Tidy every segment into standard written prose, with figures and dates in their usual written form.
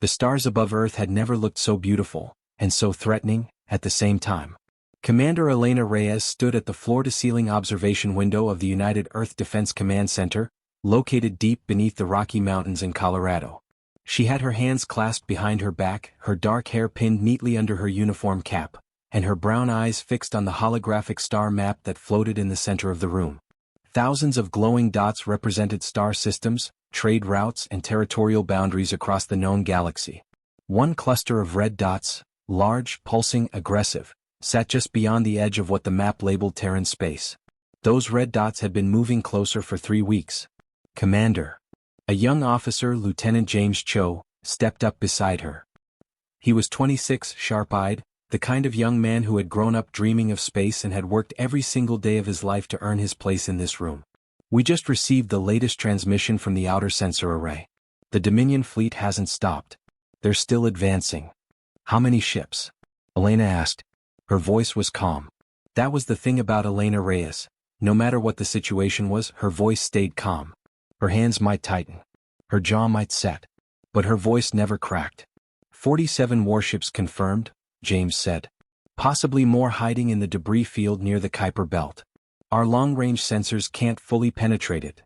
The stars above Earth had never looked so beautiful, and so threatening, at the same time. Commander Elena Reyes stood at the floor-to-ceiling observation window of the United Earth Defense Command Center, located deep beneath the Rocky Mountains in Colorado. She had her hands clasped behind her back, her dark hair pinned neatly under her uniform cap, and her brown eyes fixed on the holographic star map that floated in the center of the room. Thousands of glowing dots represented star systems, trade routes, and territorial boundaries across the known galaxy. One cluster of red dots, large, pulsing, aggressive, sat just beyond the edge of what the map labeled Terran space. Those red dots had been moving closer for 3 weeks. Commander. A young officer, Lieutenant James Cho, stepped up beside her. He was 26, sharp-eyed, the kind of young man who had grown up dreaming of space and had worked every single day of his life to earn his place in this room. We just received the latest transmission from the outer sensor array. The Dominion fleet hasn't stopped. They're still advancing. How many ships? Elena asked. Her voice was calm. That was the thing about Elena Reyes. No matter what the situation was, her voice stayed calm. Her hands might tighten. Her jaw might set. But her voice never cracked. 47 warships confirmed, James said. Possibly more hiding in the debris field near the Kuiper Belt. Our long-range sensors can't fully penetrate it.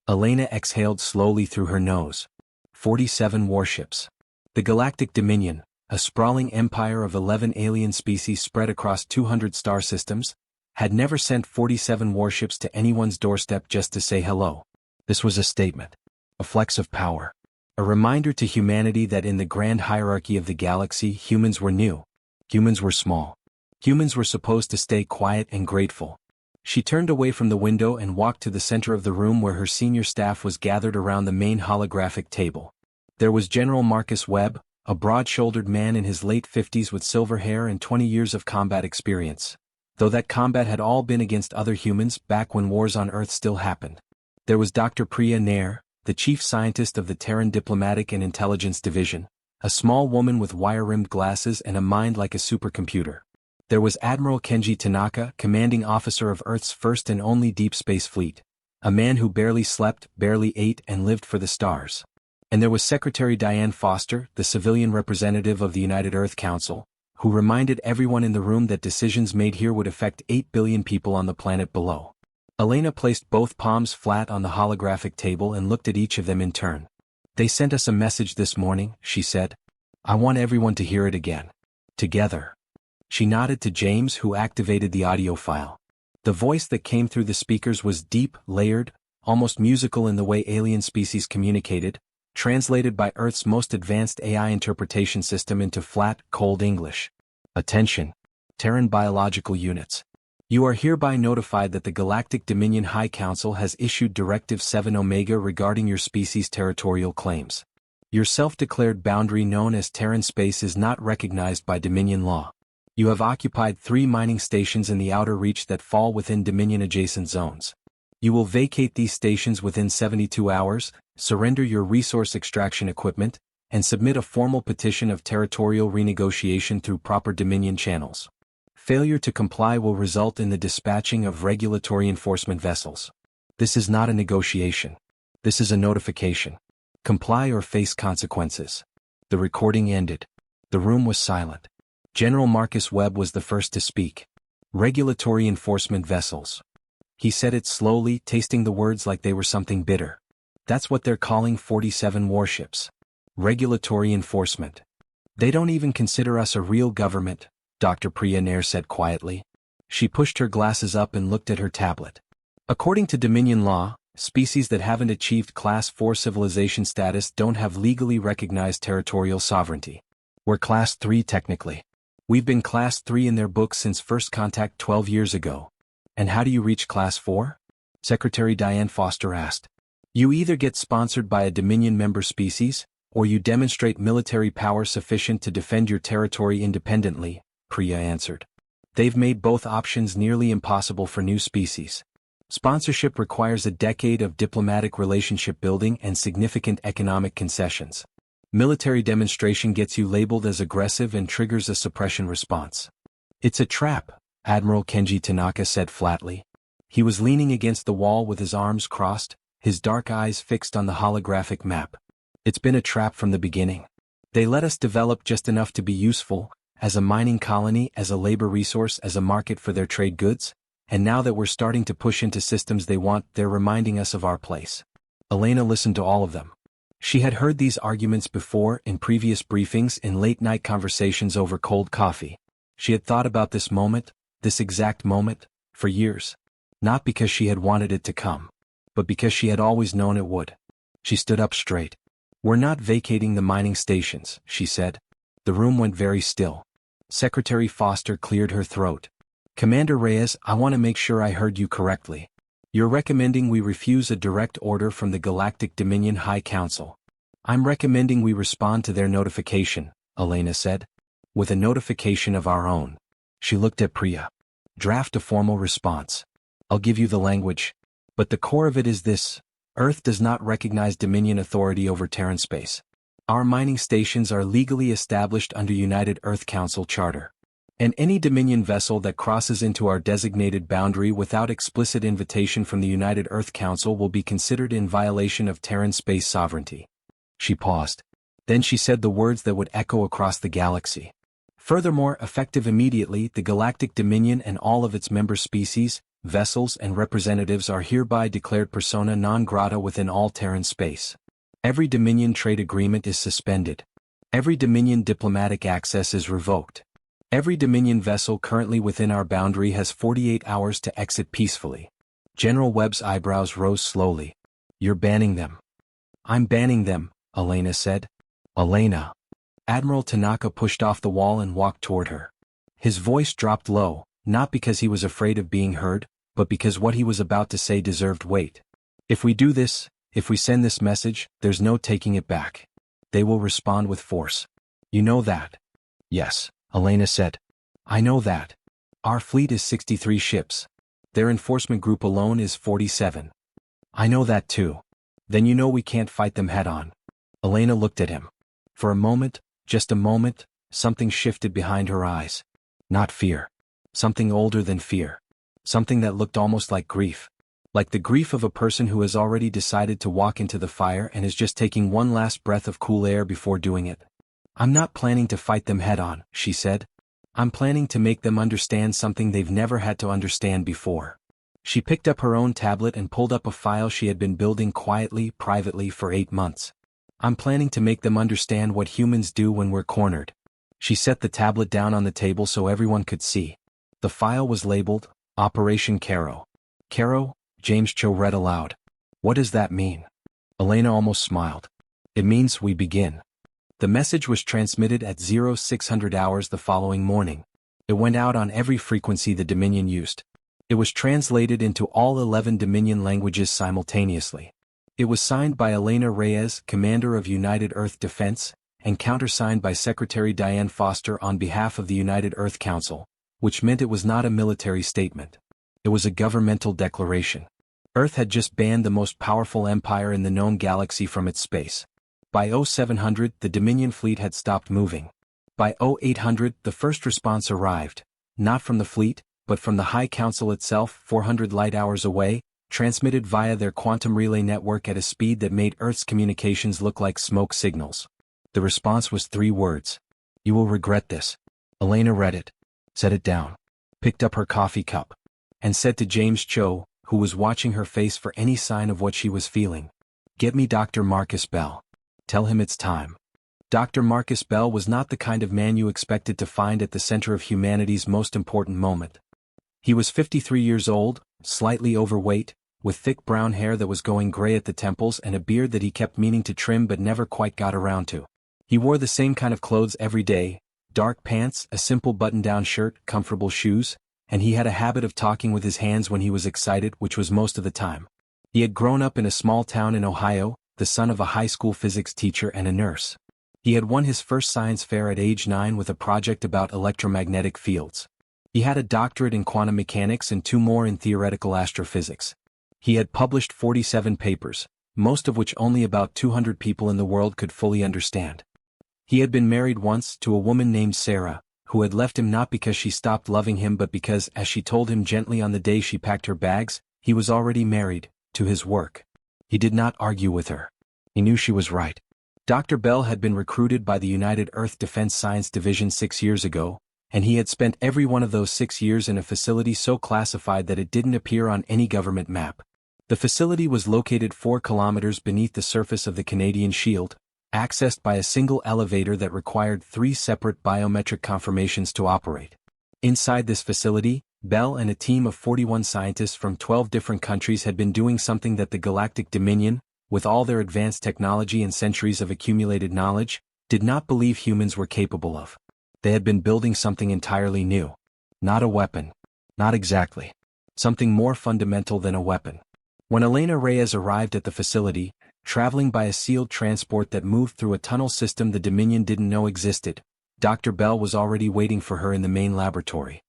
Elena exhaled slowly through her nose. 47 warships. The Galactic Dominion, a sprawling empire of 11 alien species spread across 200 star systems, had never sent 47 warships to anyone's doorstep just to say hello. This was a statement. A flex of power. A reminder to humanity that in the grand hierarchy of the galaxy, humans were new. Humans were small. Humans were supposed to stay quiet and grateful. She turned away from the window and walked to the center of the room where her senior staff was gathered around the main holographic table. There was General Marcus Webb, a broad-shouldered man in his late 50s with silver hair and 20 years of combat experience, though that combat had all been against other humans back when wars on Earth still happened. There was Dr. Priya Nair, the chief scientist of the Terran Diplomatic and Intelligence Division, a small woman with wire-rimmed glasses and a mind like a supercomputer. There was Admiral Kenji Tanaka, commanding officer of Earth's first and only deep space fleet, a man who barely slept, barely ate, and lived for the stars. And there was Secretary Diane Foster, the civilian representative of the United Earth Council, who reminded everyone in the room that decisions made here would affect 8 billion people on the planet below. Elena placed both palms flat on the holographic table and looked at each of them in turn. They sent us a message this morning, she said. I want everyone to hear it again. Together. She nodded to James, who activated the audio file. The voice that came through the speakers was deep, layered, almost musical in the way alien species communicated, translated by Earth's most advanced AI interpretation system into flat, cold English. Attention. Terran biological units. You are hereby notified that the Galactic Dominion High Council has issued Directive 7 Omega regarding your species' territorial claims. Your self-declared boundary known as Terran space is not recognized by Dominion law. You have occupied 3 mining stations in the outer reach that fall within Dominion-adjacent zones. You will vacate these stations within 72 hours, surrender your resource extraction equipment, and submit a formal petition of territorial renegotiation through proper Dominion channels. Failure to comply will result in the dispatching of regulatory enforcement vessels. This is not a negotiation. This is a notification. Comply or face consequences. The recording ended. The room was silent. General Marcus Webb was the first to speak. Regulatory enforcement vessels. He said it slowly, tasting the words like they were something bitter. That's what they're calling 47 warships. Regulatory enforcement. They don't even consider us a real government, Dr. Priya Nair said quietly. She pushed her glasses up and looked at her tablet. According to Dominion law, species that haven't achieved Class 4 civilization status don't have legally recognized territorial sovereignty. We're Class 3 technically. We've been Class 3 in their books since first contact 12 years ago. And how do you reach Class 4? Secretary Diane Foster asked. You either get sponsored by a Dominion member species, or you demonstrate military power sufficient to defend your territory independently, Priya answered. They've made both options nearly impossible for new species. Sponsorship requires a decade of diplomatic relationship building and significant economic concessions. Military demonstration gets you labeled as aggressive and triggers a suppression response. It's a trap, Admiral Kenji Tanaka said flatly. He was leaning against the wall with his arms crossed, his dark eyes fixed on the holographic map. It's been a trap from the beginning. They let us develop just enough to be useful, as a mining colony, as a labor resource, as a market for their trade goods, and now that we're starting to push into systems they want, they're reminding us of our place. Elena listened to all of them. She had heard these arguments before, in previous briefings, in late-night conversations over cold coffee. She had thought about this moment, this exact moment, for years. Not because she had wanted it to come, but because she had always known it would. She stood up straight. "We're not vacating the mining stations," she said. The room went very still. Secretary Foster cleared her throat. "Commander Reyes, I want to make sure I heard you correctly. You're recommending we refuse a direct order from the Galactic Dominion High Council." "I'm recommending we respond to their notification," Elena said. "With a notification of our own." She looked at Priya. "Draft a formal response. I'll give you the language. But the core of it is this: Earth does not recognize Dominion authority over Terran space. Our mining stations are legally established under United Earth Council Charter. And any Dominion vessel that crosses into our designated boundary without explicit invitation from the United Earth Council will be considered in violation of Terran space sovereignty." She paused. Then she said the words that would echo across the galaxy. "Furthermore, effective immediately, the Galactic Dominion and all of its member species, vessels and representatives are hereby declared persona non grata within all Terran space. Every Dominion trade agreement is suspended. Every Dominion diplomatic access is revoked. Every Dominion vessel currently within our boundary has 48 hours to exit peacefully." General Webb's eyebrows rose slowly. "You're banning them." "I'm banning them," Elena said. "Elena." Admiral Tanaka pushed off the wall and walked toward her. His voice dropped low, not because he was afraid of being heard, but because what he was about to say deserved weight. "If we do this, if we send this message, there's no taking it back. They will respond with force. You know that." "Yes," Elena said. "I know that. Our fleet is 63 ships. Their enforcement group alone is 47. "I know that too." "Then you know we can't fight them head-on." Elena looked at him. For a moment, just a moment, something shifted behind her eyes. Not fear. Something older than fear. Something that looked almost like grief. Like the grief of a person who has already decided to walk into the fire and is just taking one last breath of cool air before doing it. "I'm not planning to fight them head-on," she said. "I'm planning to make them understand something they've never had to understand before." She picked up her own tablet and pulled up a file she had been building quietly, privately for 8 months. "I'm planning to make them understand what humans do when we're cornered." She set the tablet down on the table so everyone could see. The file was labeled, Operation Caro. "Caro," James Cho read aloud. "What does that mean?" Elena almost smiled. "It means we begin." The message was transmitted at 0600 hours the following morning. It went out on every frequency the Dominion used. It was translated into all 11 Dominion languages simultaneously. It was signed by Elena Reyes, Commander of United Earth Defense, and countersigned by Secretary Diane Foster on behalf of the United Earth Council, which meant it was not a military statement. It was a governmental declaration. Earth had just banned the most powerful empire in the known galaxy from its space. By 0700, the Dominion fleet had stopped moving. By 0800, the first response arrived, not from the fleet, but from the High Council itself, 400 light-hours away, transmitted via their quantum relay network at a speed that made Earth's communications look like smoke signals. The response was 3 words. "You will regret this." Elena read it, set it down, picked up her coffee cup, and said to James Cho, who was watching her face for any sign of what she was feeling, "Get me Dr. Marcus Bell. Tell him it's time." Dr. Marcus Bell was not the kind of man you expected to find at the center of humanity's most important moment. He was 53 years old, slightly overweight, with thick brown hair that was going gray at the temples and a beard that he kept meaning to trim but never quite got around to. He wore the same kind of clothes every day, dark pants, a simple button-down shirt, comfortable shoes, and he had a habit of talking with his hands when he was excited, which was most of the time. He had grown up in a small town in Ohio, the son of a high school physics teacher and a nurse. He had won his first science fair at age 9 with a project about electromagnetic fields. He had a doctorate in quantum mechanics and 2 more in theoretical astrophysics. He had published 47 papers, most of which only about 200 people in the world could fully understand. He had been married once to a woman named Sarah, who had left him not because she stopped loving him but because, as she told him gently on the day she packed her bags, he was already married, to his work. He did not argue with her. He knew she was right. Dr. Bell had been recruited by the United Earth Defense Science Division 6 years ago, and he had spent every one of those 6 years in a facility so classified that it didn't appear on any government map. The facility was located 4 kilometers beneath the surface of the Canadian Shield, accessed by a single elevator that required 3 separate biometric confirmations to operate. Inside this facility, Bell and a team of 41 scientists from 12 different countries had been doing something that the Galactic Dominion, with all their advanced technology and centuries of accumulated knowledge, did not believe humans were capable of. They had been building something entirely new. Not a weapon. Not exactly. Something more fundamental than a weapon. When Elena Reyes arrived at the facility, traveling by a sealed transport that moved through a tunnel system the Dominion didn't know existed, Dr. Bell was already waiting for her in the main laboratory.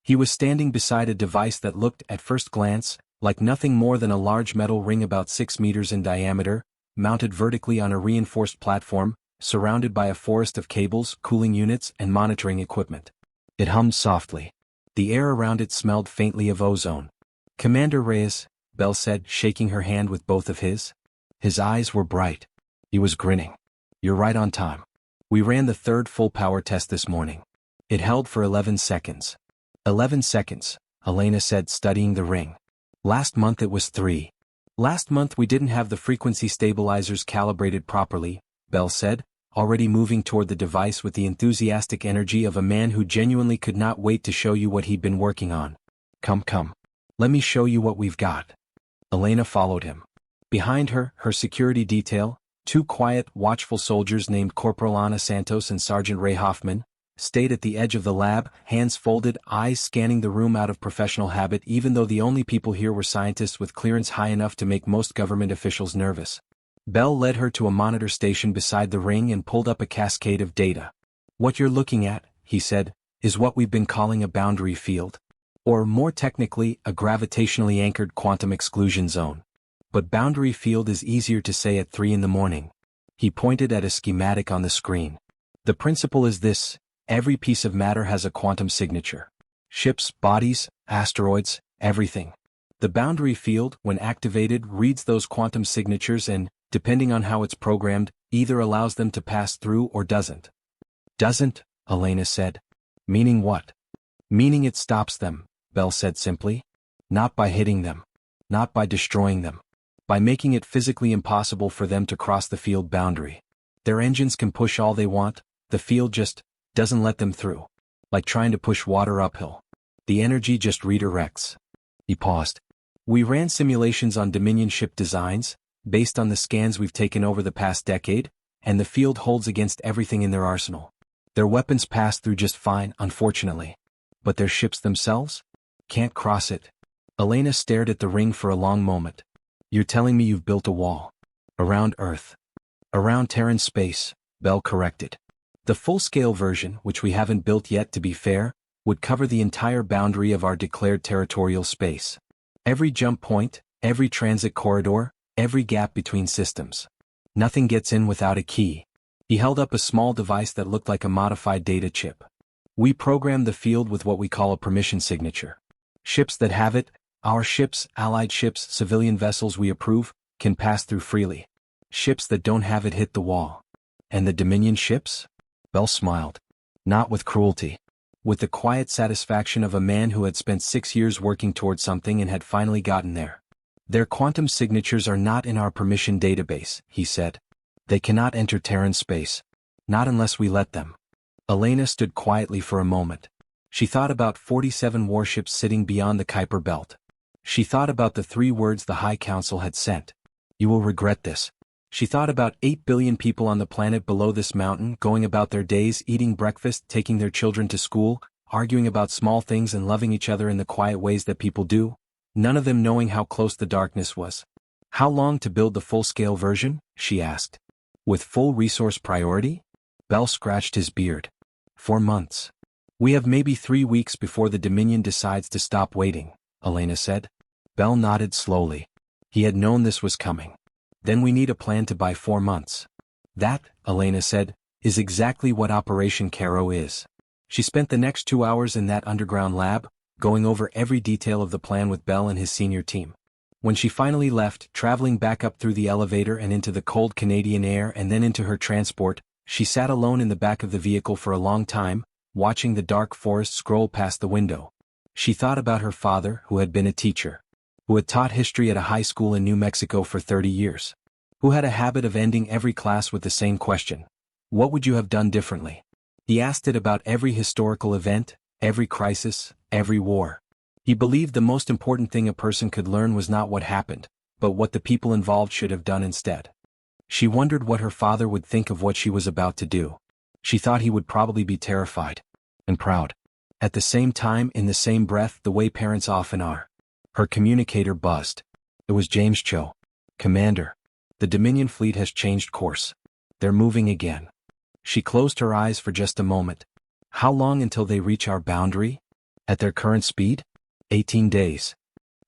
He was standing beside a device that looked, at first glance, like nothing more than a large metal ring about 6 meters in diameter, mounted vertically on a reinforced platform, surrounded by a forest of cables, cooling units, and monitoring equipment. It hummed softly. The air around it smelled faintly of ozone. "Commander Reyes," Bell said, shaking her hand with both of his. His eyes were bright. He was grinning. "You're right on time. We ran the 3rd full power test this morning. It held for 11 seconds. 11 seconds, Elena said, studying the ring. Last month it was 3. Last month we didn't have the frequency stabilizers calibrated properly, Bell said, already moving toward the device with the enthusiastic energy of a man who genuinely could not wait to show you what he'd been working on. Come. Let me show you what we've got." Elena followed him. Behind her, her security detail, 2 quiet, watchful soldiers named Corporal Ana Santos and Sergeant Ray Hoffman, stayed at the edge of the lab, hands folded, eyes scanning the room out of professional habit, even though the only people here were scientists with clearance high enough to make most government officials nervous. Bell led her to a monitor station beside the ring and pulled up a cascade of data. "What you're looking at," he said, "is what we've been calling a boundary field. Or more technically, a gravitationally anchored quantum exclusion zone. But boundary field is easier to say at 3 in the morning." He pointed at a schematic on the screen. "The principle is this. Every piece of matter has a quantum signature. Ships, bodies, asteroids, everything. The boundary field, when activated, reads those quantum signatures and, depending on how it's programmed, either allows them to pass through or doesn't." "Doesn't?" Elena said. "Meaning what?" "Meaning it stops them," Bell said simply. "Not by hitting them. Not by destroying them. By making it physically impossible for them to cross the field boundary. Their engines can push all they want, the field just doesn't let them through. Like trying to push water uphill. The energy just redirects." He paused. "We ran simulations on Dominion ship designs, based on the scans we've taken over the past decade, and the field holds against everything in their arsenal. Their weapons pass through just fine, unfortunately. But their ships themselves? Can't cross it." Elena stared at the ring for a long moment. "You're telling me you've built a wall? Around Earth?" "Around Terran space," Bell corrected. "The full-scale version, which we haven't built yet to be fair, would cover the entire boundary of our declared territorial space. Every jump point, every transit corridor, every gap between systems. Nothing gets in without a key." He held up a small device that looked like a modified data chip. "We program the field with what we call a permission signature. Ships that have it, our ships, allied ships, civilian vessels we approve, can pass through freely. Ships that don't have it hit the wall." "And the Dominion ships?" Bell smiled. Not with cruelty. With the quiet satisfaction of a man who had spent 6 years working toward something and had finally gotten there. "Their quantum signatures are not in our permission database," he said. "They cannot enter Terran space. Not unless we let them." Elena stood quietly for a moment. She thought about 47 warships sitting beyond the Kuiper Belt. She thought about the 3 words the High Council had sent. "You will regret this." She thought about 8 billion people on the planet below this mountain, going about their days, eating breakfast, taking their children to school, arguing about small things and loving each other in the quiet ways that people do, none of them knowing how close the darkness was. "How long to build the full-scale version?" she asked. "With full resource priority?" Bell scratched his beard. 4 months. "We have maybe 3 weeks before the Dominion decides to stop waiting," Elena said. Bell nodded slowly. He had known this was coming. "Then we need a plan to buy 4 months. That," Elena said, "is exactly what Operation Caro is." She spent the next 2 hours in that underground lab, going over every detail of the plan with Bell and his senior team. When she finally left, traveling back up through the elevator and into the cold Canadian air and then into her transport, she sat alone in the back of the vehicle for a long time, watching the dark forest scroll past the window. She thought about her father, who had been a teacher, who had taught history at a high school in New Mexico for 30 years, who had a habit of ending every class with the same question: what would you have done differently? He asked it about every historical event, every crisis, every war. He believed the most important thing a person could learn was not what happened, but what the people involved should have done instead. She wondered what her father would think of what she was about to do. She thought he would probably be terrified and proud. At the same time, in the same breath, the way parents often are. Her communicator buzzed. It was James Cho. Commander, the Dominion fleet has changed course. They're moving again. She closed her eyes for just a moment. How long until they reach our boundary? At their current speed? 18 days.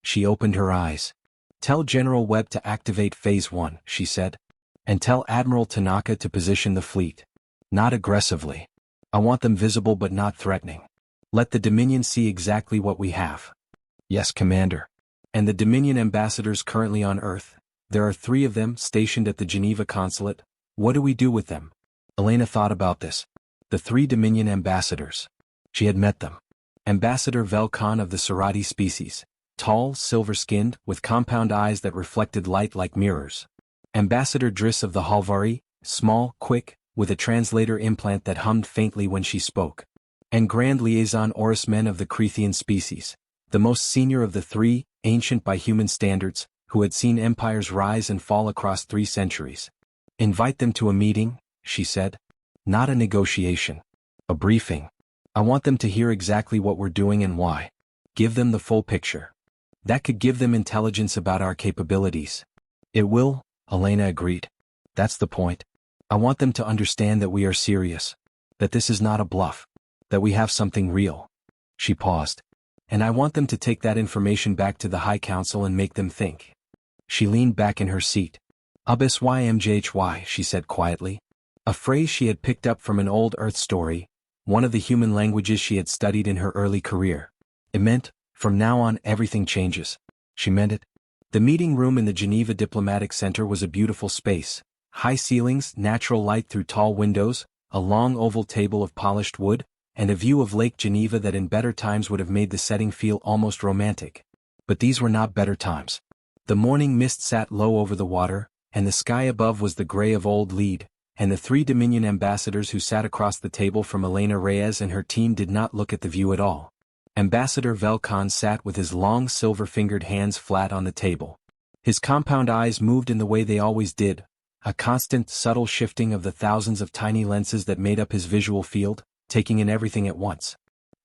She opened her eyes. Tell General Webb to activate Phase 1, she said. And tell Admiral Tanaka to position the fleet. Not aggressively. I want them visible but not threatening. Let the Dominion see exactly what we have. Yes, Commander. And the Dominion ambassadors currently on Earth. There are 3 of them stationed at the Geneva consulate. What do we do with them? Elena thought about this. The 3 Dominion ambassadors. She had met them. Ambassador Velkan of the Serati species, tall, silver-skinned, with compound eyes that reflected light like mirrors. Ambassador Driss of the Halvari, small, quick, with a translator implant that hummed faintly when she spoke. And Grand Liaison Orismen of the Crethean species, the most senior of the 3, ancient by human standards, who had seen empires rise and fall across 3 centuries. Invite them to a meeting, she said. Not a negotiation. A briefing. I want them to hear exactly what we're doing and why. Give them the full picture. That could give them intelligence about our capabilities. It will, Elena agreed. That's the point. I want them to understand that we are serious. That this is not a bluff. That we have something real. She paused. And I want them to take that information back to the High Council and make them think. She leaned back in her seat. HFY, she said quietly. A phrase she had picked up from an old Earth story, one of the human languages she had studied in her early career. It meant, from now on everything changes. She meant it. The meeting room in the Geneva Diplomatic Center was a beautiful space. High ceilings, natural light through tall windows, a long oval table of polished wood, and a view of Lake Geneva that in better times would have made the setting feel almost romantic. But these were not better times. The morning mist sat low over the water, and the sky above was the gray of old lead, and the 3 Dominion ambassadors who sat across the table from Elena Reyes and her team did not look at the view at all. Ambassador Velkan sat with his long silver-fingered hands flat on the table. His compound eyes moved in the way they always did, a constant, subtle shifting of the thousands of tiny lenses that made up his visual field, taking in everything at once.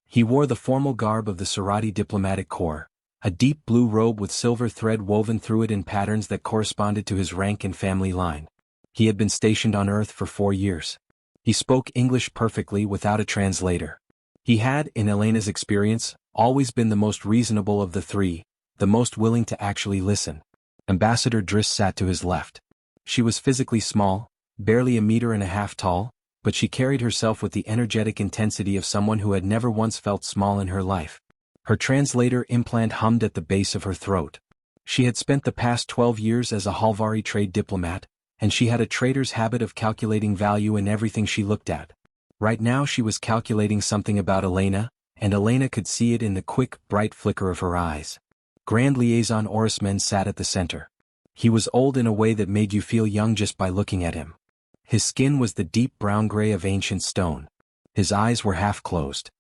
He wore the formal garb of the Serati Diplomatic Corps, a deep blue robe with silver thread woven through it in patterns that corresponded to his rank and family line. He had been stationed on Earth for 4 years. He spoke English perfectly without a translator. He had, in Elena's experience, always been the most reasonable of the 3, the most willing to actually listen. Ambassador Driss sat to his left. She was physically small, barely 1.5 meters tall, but she carried herself with the energetic intensity of someone who had never once felt small in her life. Her translator implant hummed at the base of her throat. She had spent the past 12 years as a Halvari trade diplomat, and she had a trader's habit of calculating value in everything she looked at. Right now she was calculating something about Elena, and Elena could see it in the quick, bright flicker of her eyes. Grand Liaison Orismen sat at the center. He was old in a way that made you feel young just by looking at him. His skin was the deep brown-gray of ancient stone. His eyes were half-closed.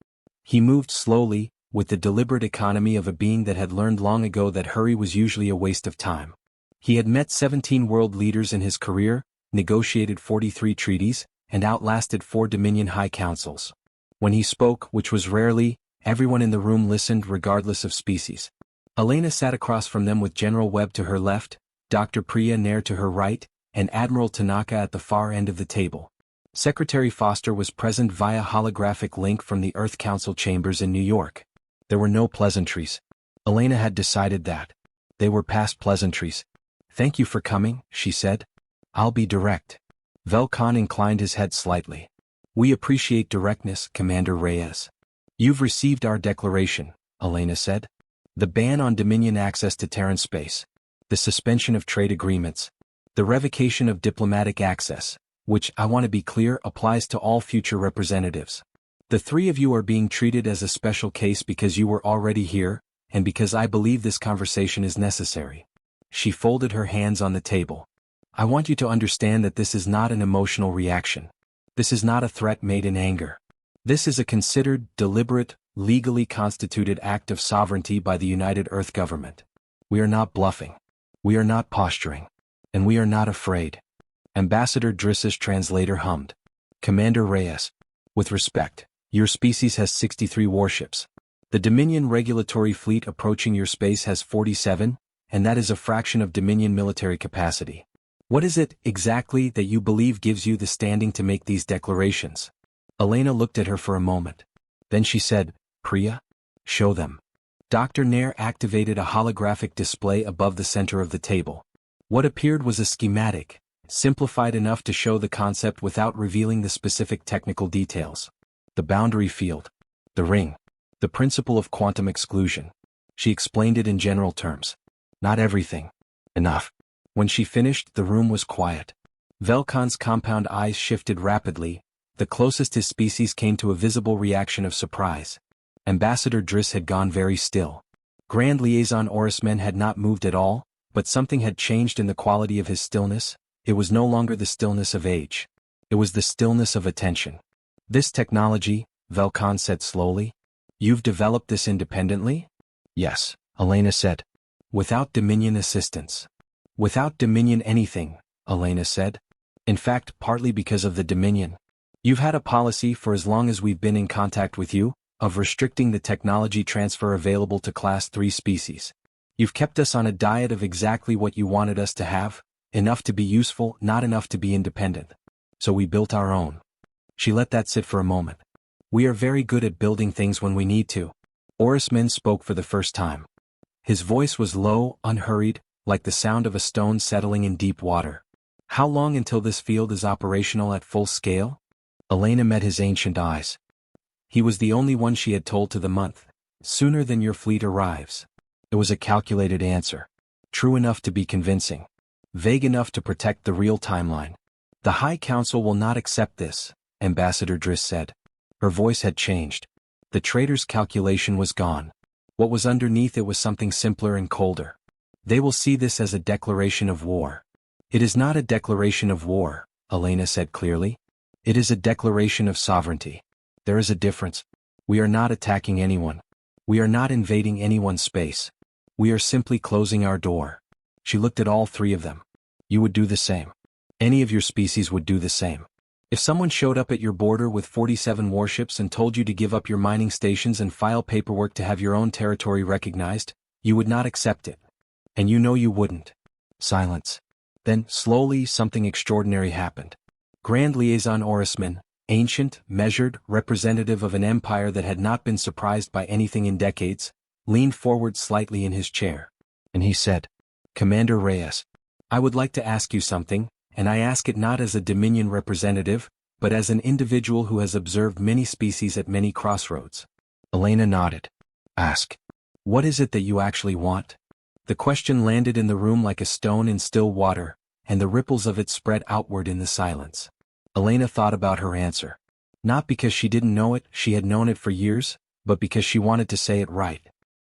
He moved slowly, with the deliberate economy of a being that had learned long ago that hurry was usually a waste of time. He had met 17 world leaders in his career, negotiated 43 treaties, and outlasted 4 Dominion High Councils. When he spoke, which was rarely, everyone in the room listened regardless of species. Elena sat across from them with General Webb to her left, Dr. Priya Nair to her right, and Admiral Tanaka at the far end of the table. Secretary Foster was present via holographic link from the Earth Council chambers in New York. There were no pleasantries. Elena had decided that. They were past pleasantries. Thank you for coming, she said. I'll be direct. Velkan inclined his head slightly. We appreciate directness, Commander Reyes. You've received our declaration, Elena said. The ban on Dominion access to Terran space. the suspension of trade agreements, the revocation of diplomatic access, which, I want to be clear, applies to all future representatives. The three of you are being treated as a special case because you were already here, and because I believe this conversation is necessary. She folded her hands on the table. I want you to understand that this is not an emotional reaction. This is not a threat made in anger. This is a considered, deliberate, legally constituted act of sovereignty by the United Earth government. We are not bluffing. We are not posturing. And we are not afraid. Ambassador Driss's translator hummed. Commander Reyes. With respect, your species has 63 warships. The Dominion regulatory fleet approaching your space has 47, and that is a fraction of Dominion military capacity. What is it, exactly, that you believe gives you the standing to make these declarations? Elena looked at her for a moment. Then she said, Priya? Show them. Dr. Nair activated a holographic display above the center of the table. What appeared was a schematic, simplified enough to show the concept without revealing the specific technical details. The boundary field. The ring. The principle of quantum exclusion. She explained it in general terms. Not everything. Enough. When she finished, the room was quiet. Velkon's compound eyes shifted rapidly. The closest his species came to a visible reaction of surprise. Ambassador Driss had gone very still. Grand Liaison Orismen had not moved at all, but something had changed in the quality of his stillness. It was no longer the stillness of age. It was the stillness of attention. This technology, Velkon said slowly. You've developed this independently? Yes, Elena said. Without Dominion assistance. Without Dominion anything, Elena said. In fact, partly because of the Dominion. You've had a policy for as long as we've been in contact with you, of restricting the technology transfer available to Class 3 species. You've kept us on a diet of exactly what you wanted us to have, enough to be useful, not enough to be independent. So we built our own. She let that sit for a moment. We are very good at building things when we need to. Orisman spoke for the first time. His voice was low, unhurried, like the sound of a stone settling in deep water. How long until this field is operational at full scale? Elena met his ancient eyes. He was the only one she had told to the month. Sooner than your fleet arrives. It was a calculated answer. True enough to be convincing. Vague enough to protect the real timeline. The High Council will not accept this, Ambassador Driss said. Her voice had changed. The traitor's calculation was gone. What was underneath it was something simpler and colder. They will see this as a declaration of war. It is not a declaration of war, Elena said clearly. It is a declaration of sovereignty. There is a difference. We are not attacking anyone. We are not invading anyone's space. We are simply closing our door. She looked at all three of them. You would do the same. Any of your species would do the same. If someone showed up at your border with 47 warships and told you to give up your mining stations and file paperwork to have your own territory recognized, you would not accept it. And you know you wouldn't. Silence. Then, slowly, something extraordinary happened. Grand Liaison Orisman, ancient, measured, representative of an empire that had not been surprised by anything in decades, leaned forward slightly in his chair. And he said, Commander Reyes, I would like to ask you something, and I ask it not as a Dominion representative, but as an individual who has observed many species at many crossroads. Elena nodded. Ask. What is it that you actually want? The question landed in the room like a stone in still water, and the ripples of it spread outward in the silence. Elena thought about her answer. Not because she didn't know it, she had known it for years, but because she wanted to say it right.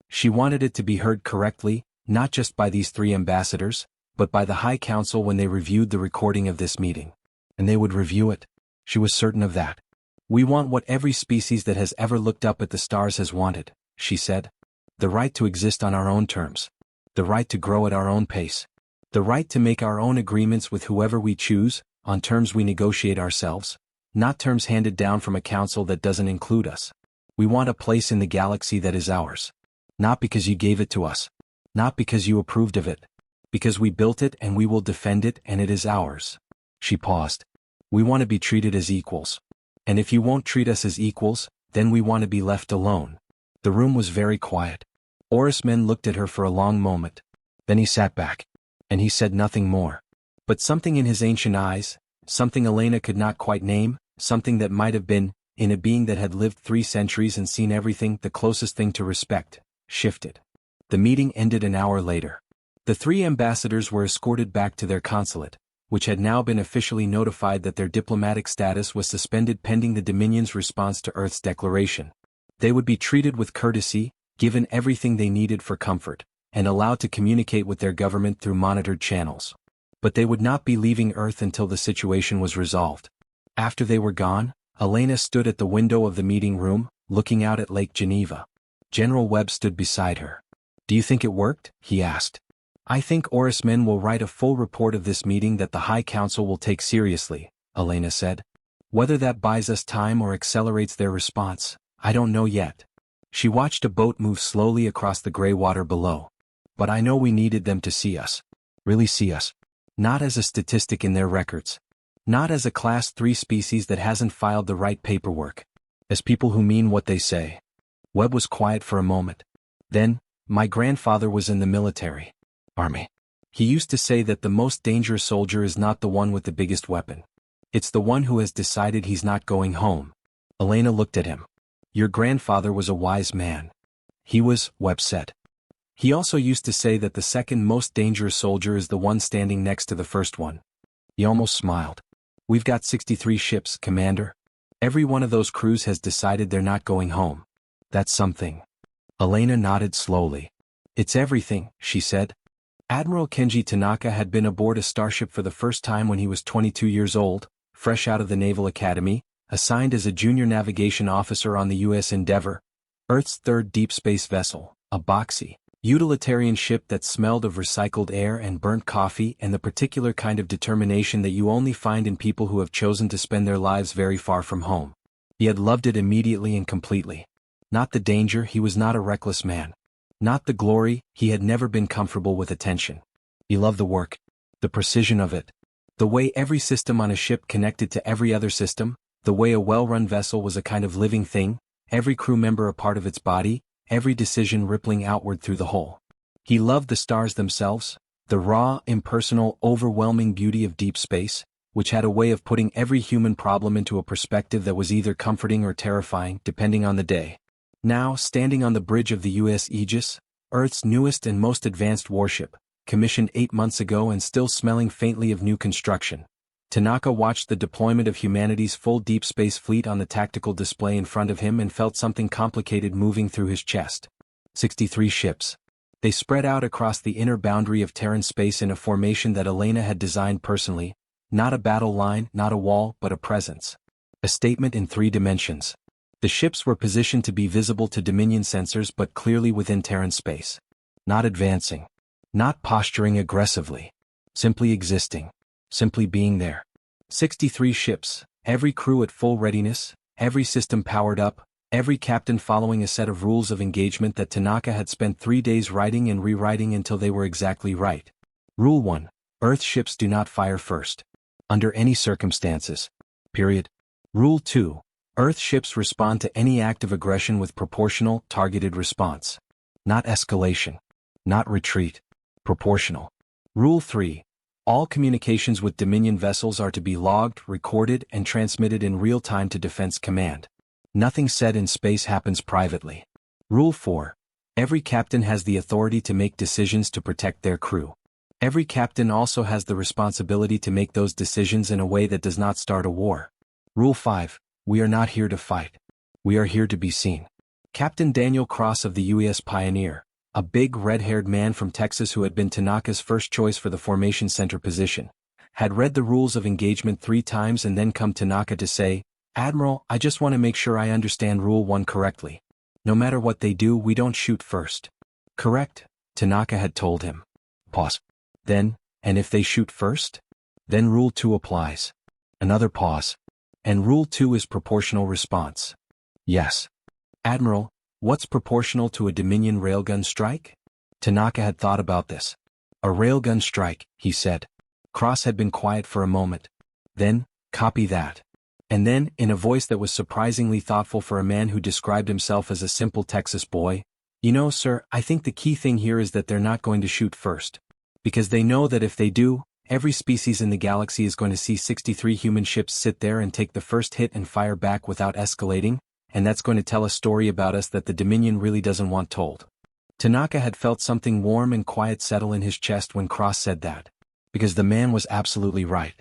She wanted it to be heard correctly, not just by these three ambassadors, but by the High Council when they reviewed the recording of this meeting. And they would review it. She was certain of that. We want what every species that has ever looked up at the stars has wanted, she said. The right to exist on our own terms. The right to grow at our own pace. The right to make our own agreements with whoever we choose, on terms we negotiate ourselves, not terms handed down from a council that doesn't include us. We want a place in the galaxy that is ours. Not because you gave it to us. Not because you approved of it. Because we built it and we will defend it and it is ours. She paused. We want to be treated as equals. And if you won't treat us as equals, then we want to be left alone. The room was very quiet. Orisman looked at her for a long moment. Then he sat back. And he said nothing more. But something in his ancient eyes, something Elena could not quite name, something that might have been, in a being that had lived 3 centuries and seen everything, the closest thing to respect, shifted. The meeting ended an hour later. The 3 ambassadors were escorted back to their consulate, which had now been officially notified that their diplomatic status was suspended pending the Dominion's response to Earth's declaration. They would be treated with courtesy, given everything they needed for comfort, and allowed to communicate with their government through monitored channels. But they would not be leaving Earth until the situation was resolved. After they were gone, Elena stood at the window of the meeting room, looking out at Lake Geneva. General Webb stood beside her. "Do you think it worked?" he asked. "I think Orismen will write a full report of this meeting that the High Council will take seriously," Elena said. "Whether that buys us time or accelerates their response, I don't know yet." She watched a boat move slowly across the gray water below. "But I know we needed them to see us. Really see us. Not as a statistic in their records. Not as a Class 3 species that hasn't filed the right paperwork. As people who mean what they say." Webb was quiet for a moment. Then, "My grandfather was in the military. Army. He used to say that the most dangerous soldier is not the one with the biggest weapon. It's the one who has decided he's not going home." Elena looked at him. "Your grandfather was a wise man." "He was," Webb said. "He also used to say that the second most dangerous soldier is the one standing next to the first one." He almost smiled. "We've got 63 ships, Commander. Every one of those crews has decided they're not going home. That's something." Elena nodded slowly. "It's everything," she said. Admiral Kenji Tanaka had been aboard a starship for the first time when he was 22 years old, fresh out of the Naval Academy, assigned as a junior navigation officer on the U.S. Endeavour, Earth's third deep space vessel, a boxy, utilitarian ship that smelled of recycled air and burnt coffee and the particular kind of determination that you only find in people who have chosen to spend their lives very far from home. He had loved it immediately and completely. Not the danger, he was not a reckless man. Not the glory, he had never been comfortable with attention. He loved the work, the precision of it. The way every system on a ship connected to every other system, the way a well-run vessel was a kind of living thing, every crew member a part of its body, every decision rippling outward through the whole. He loved the stars themselves, the raw, impersonal, overwhelming beauty of deep space, which had a way of putting every human problem into a perspective that was either comforting or terrifying, depending on the day. Now, standing on the bridge of the U.S. Aegis, Earth's newest and most advanced warship, commissioned 8 months ago and still smelling faintly of new construction, Tanaka watched the deployment of humanity's full deep space fleet on the tactical display in front of him and felt something complicated moving through his chest. 63 ships. They spread out across the inner boundary of Terran space in a formation that Elena had designed personally, not a battle line, not a wall, but a presence. A statement in 3 dimensions. The ships were positioned to be visible to Dominion sensors but clearly within Terran space. Not advancing. Not posturing aggressively. Simply existing. Simply being there. 63 ships, every crew at full readiness, every system powered up, every captain following a set of rules of engagement that Tanaka had spent 3 days writing and rewriting until they were exactly right. Rule 1. Earth ships do not fire first. Under any circumstances. Period. Rule 2. Earth ships respond to any act of aggression with proportional, targeted response. Not escalation. Not retreat. Proportional. Rule 3. All communications with Dominion vessels are to be logged, recorded, and transmitted in real time to Defense Command. Nothing said in space happens privately. Rule 4. Every captain has the authority to make decisions to protect their crew. Every captain also has the responsibility to make those decisions in a way that does not start a war. Rule 5. We are not here to fight. We are here to be seen. Captain Daniel Cross of the U.S. Pioneer, a big red-haired man from Texas who had been Tanaka's first choice for the formation center position, had read the rules of engagement 3 times and then come Tanaka to say, "Admiral, I just want to make sure I understand Rule 1 correctly. No matter what they do, we don't shoot first." "Correct," Tanaka had told him. Pause. Then, "And if they shoot first? Then Rule 2 applies." Another pause. "And Rule 2 is proportional response." "Yes." "Admiral, what's proportional to a Dominion railgun strike?" Tanaka had thought about this. "A railgun strike," he said. Cross had been quiet for a moment. Then, "Copy that." And then, in a voice that was surprisingly thoughtful for a man who described himself as a simple Texas boy, "You know, sir, I think the key thing here is that they're not going to shoot first. Because they know that if they do, every species in the galaxy is going to see 63 human ships sit there and take the first hit and fire back without escalating, and that's going to tell a story about us that the Dominion really doesn't want told." Tanaka had felt something warm and quiet settle in his chest when Cross said that. Because the man was absolutely right.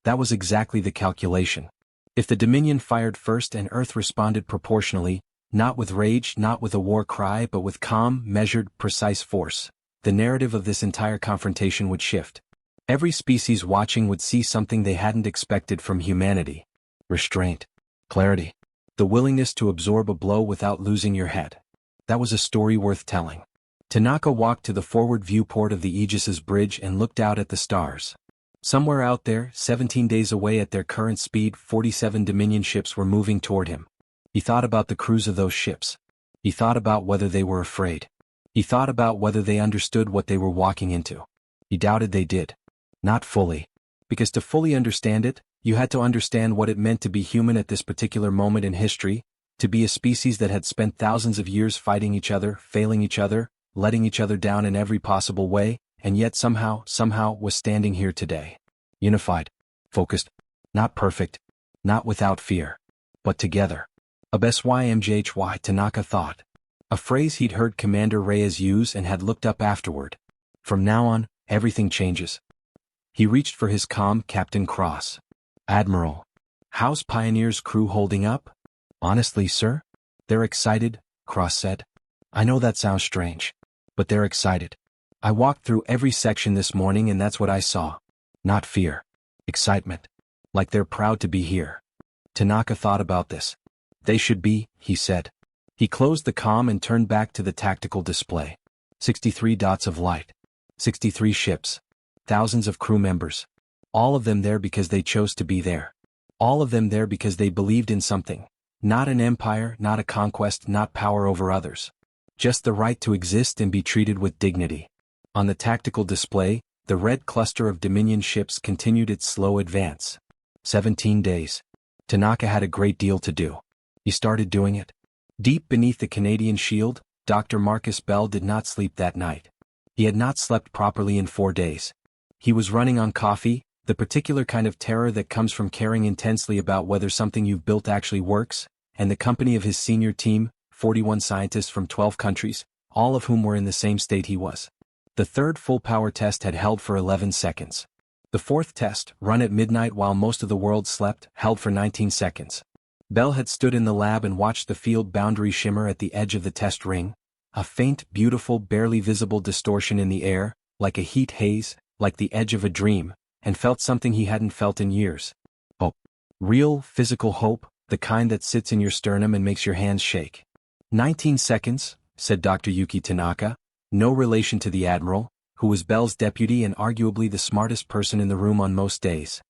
That was exactly the calculation. If the Dominion fired first and Earth responded proportionally, not with rage, not with a war cry, but with calm, measured, precise force, the narrative of this entire confrontation would shift. Every species watching would see something they hadn't expected from humanity. Restraint. Clarity. The willingness to absorb a blow without losing your head. That was a story worth telling. Tanaka walked to the forward viewport of the Aegis's bridge and looked out at the stars. Somewhere out there, 17 days away at their current speed, 47 Dominion ships were moving toward him. He thought about the crews of those ships. He thought about whether they were afraid. He thought about whether they understood what they were walking into. He doubted they did. Not fully. Because to fully understand it, you had to understand what it meant to be human at this particular moment in history, to be a species that had spent thousands of years fighting each other, failing each other, letting each other down in every possible way, and yet somehow was standing here today. Unified. Focused. Not perfect. Not without fear. But together. A HFY Tanaka thought. A phrase he'd heard Commander Reyes use and had looked up afterward. From now on, everything changes. He reached for his comm, Captain Cross. Admiral. How's Pioneer's crew holding up? Honestly, sir? They're excited, Cross said. I know that sounds strange. But they're excited. I walked through every section this morning and that's what I saw. Not fear. Excitement. Like they're proud to be here. Tanaka thought about this. They should be, he said. He closed the comm and turned back to the tactical display. 63 dots of light. 63 ships. Thousands of crew members. All of them there because they chose to be there. All of them there because they believed in something. Not an empire, not a conquest, not power over others. Just the right to exist and be treated with dignity. On the tactical display, the red cluster of Dominion ships continued its slow advance. 17 days. Tanaka had a great deal to do. He started doing it. Deep beneath the Canadian shield, Dr. Marcus Bell did not sleep that night. He had not slept properly in 4 days. He was running on coffee, the particular kind of terror that comes from caring intensely about whether something you've built actually works, and the company of his senior team, 41 scientists from 12 countries, all of whom were in the same state he was. The third full-power test had held for 11 seconds. The fourth test, run at midnight while most of the world slept, held for 19 seconds. Bell had stood in the lab and watched the field boundary shimmer at the edge of the test ring, a faint, beautiful, barely visible distortion in the air, like a heat haze, like the edge of a dream, and felt something he hadn't felt in years. Hope. Real, physical hope, the kind that sits in your sternum and makes your hands shake. 19 seconds, said Dr. Yuki Tanaka, no relation to the Admiral, who was Bell's deputy and arguably the smartest person in the room on most days.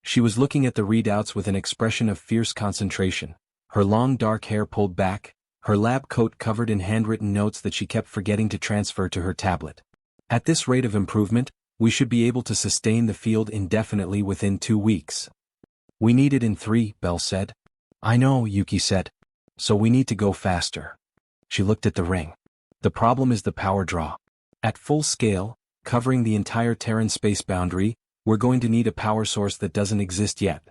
She was looking at the readouts with an expression of fierce concentration, her long dark hair pulled back, her lab coat covered in handwritten notes that she kept forgetting to transfer to her tablet. At this rate of improvement, we should be able to sustain the field indefinitely within 2 weeks. We need it in 3, Bell said. I know, Yuki said. So we need to go faster. She looked at the ring. The problem is the power draw. At full scale, covering the entire Terran space boundary, we're going to need a power source that doesn't exist yet.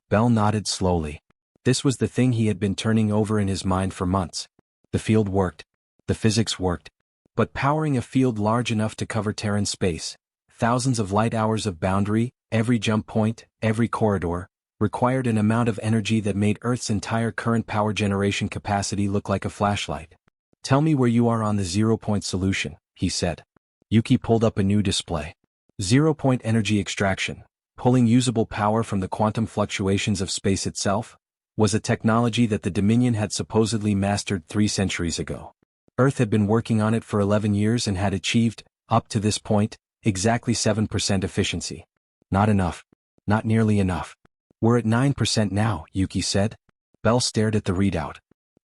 Bell nodded slowly. This was the thing he had been turning over in his mind for months. The field worked. The physics worked. But powering a field large enough to cover Terran space, thousands of light hours of boundary, every jump point, every corridor, required an amount of energy that made Earth's entire current power generation capacity look like a flashlight. Tell me where you are on the 0-point solution, he said. Yuki pulled up a new display. 0-point energy extraction, pulling usable power from the quantum fluctuations of space itself, was a technology that the Dominion had supposedly mastered 3 centuries ago. Earth had been working on it for 11 years and had achieved, up to this point, exactly 7% efficiency. Not enough. Not nearly enough. We're at 9% now, Yuki said. Bell stared at the readout.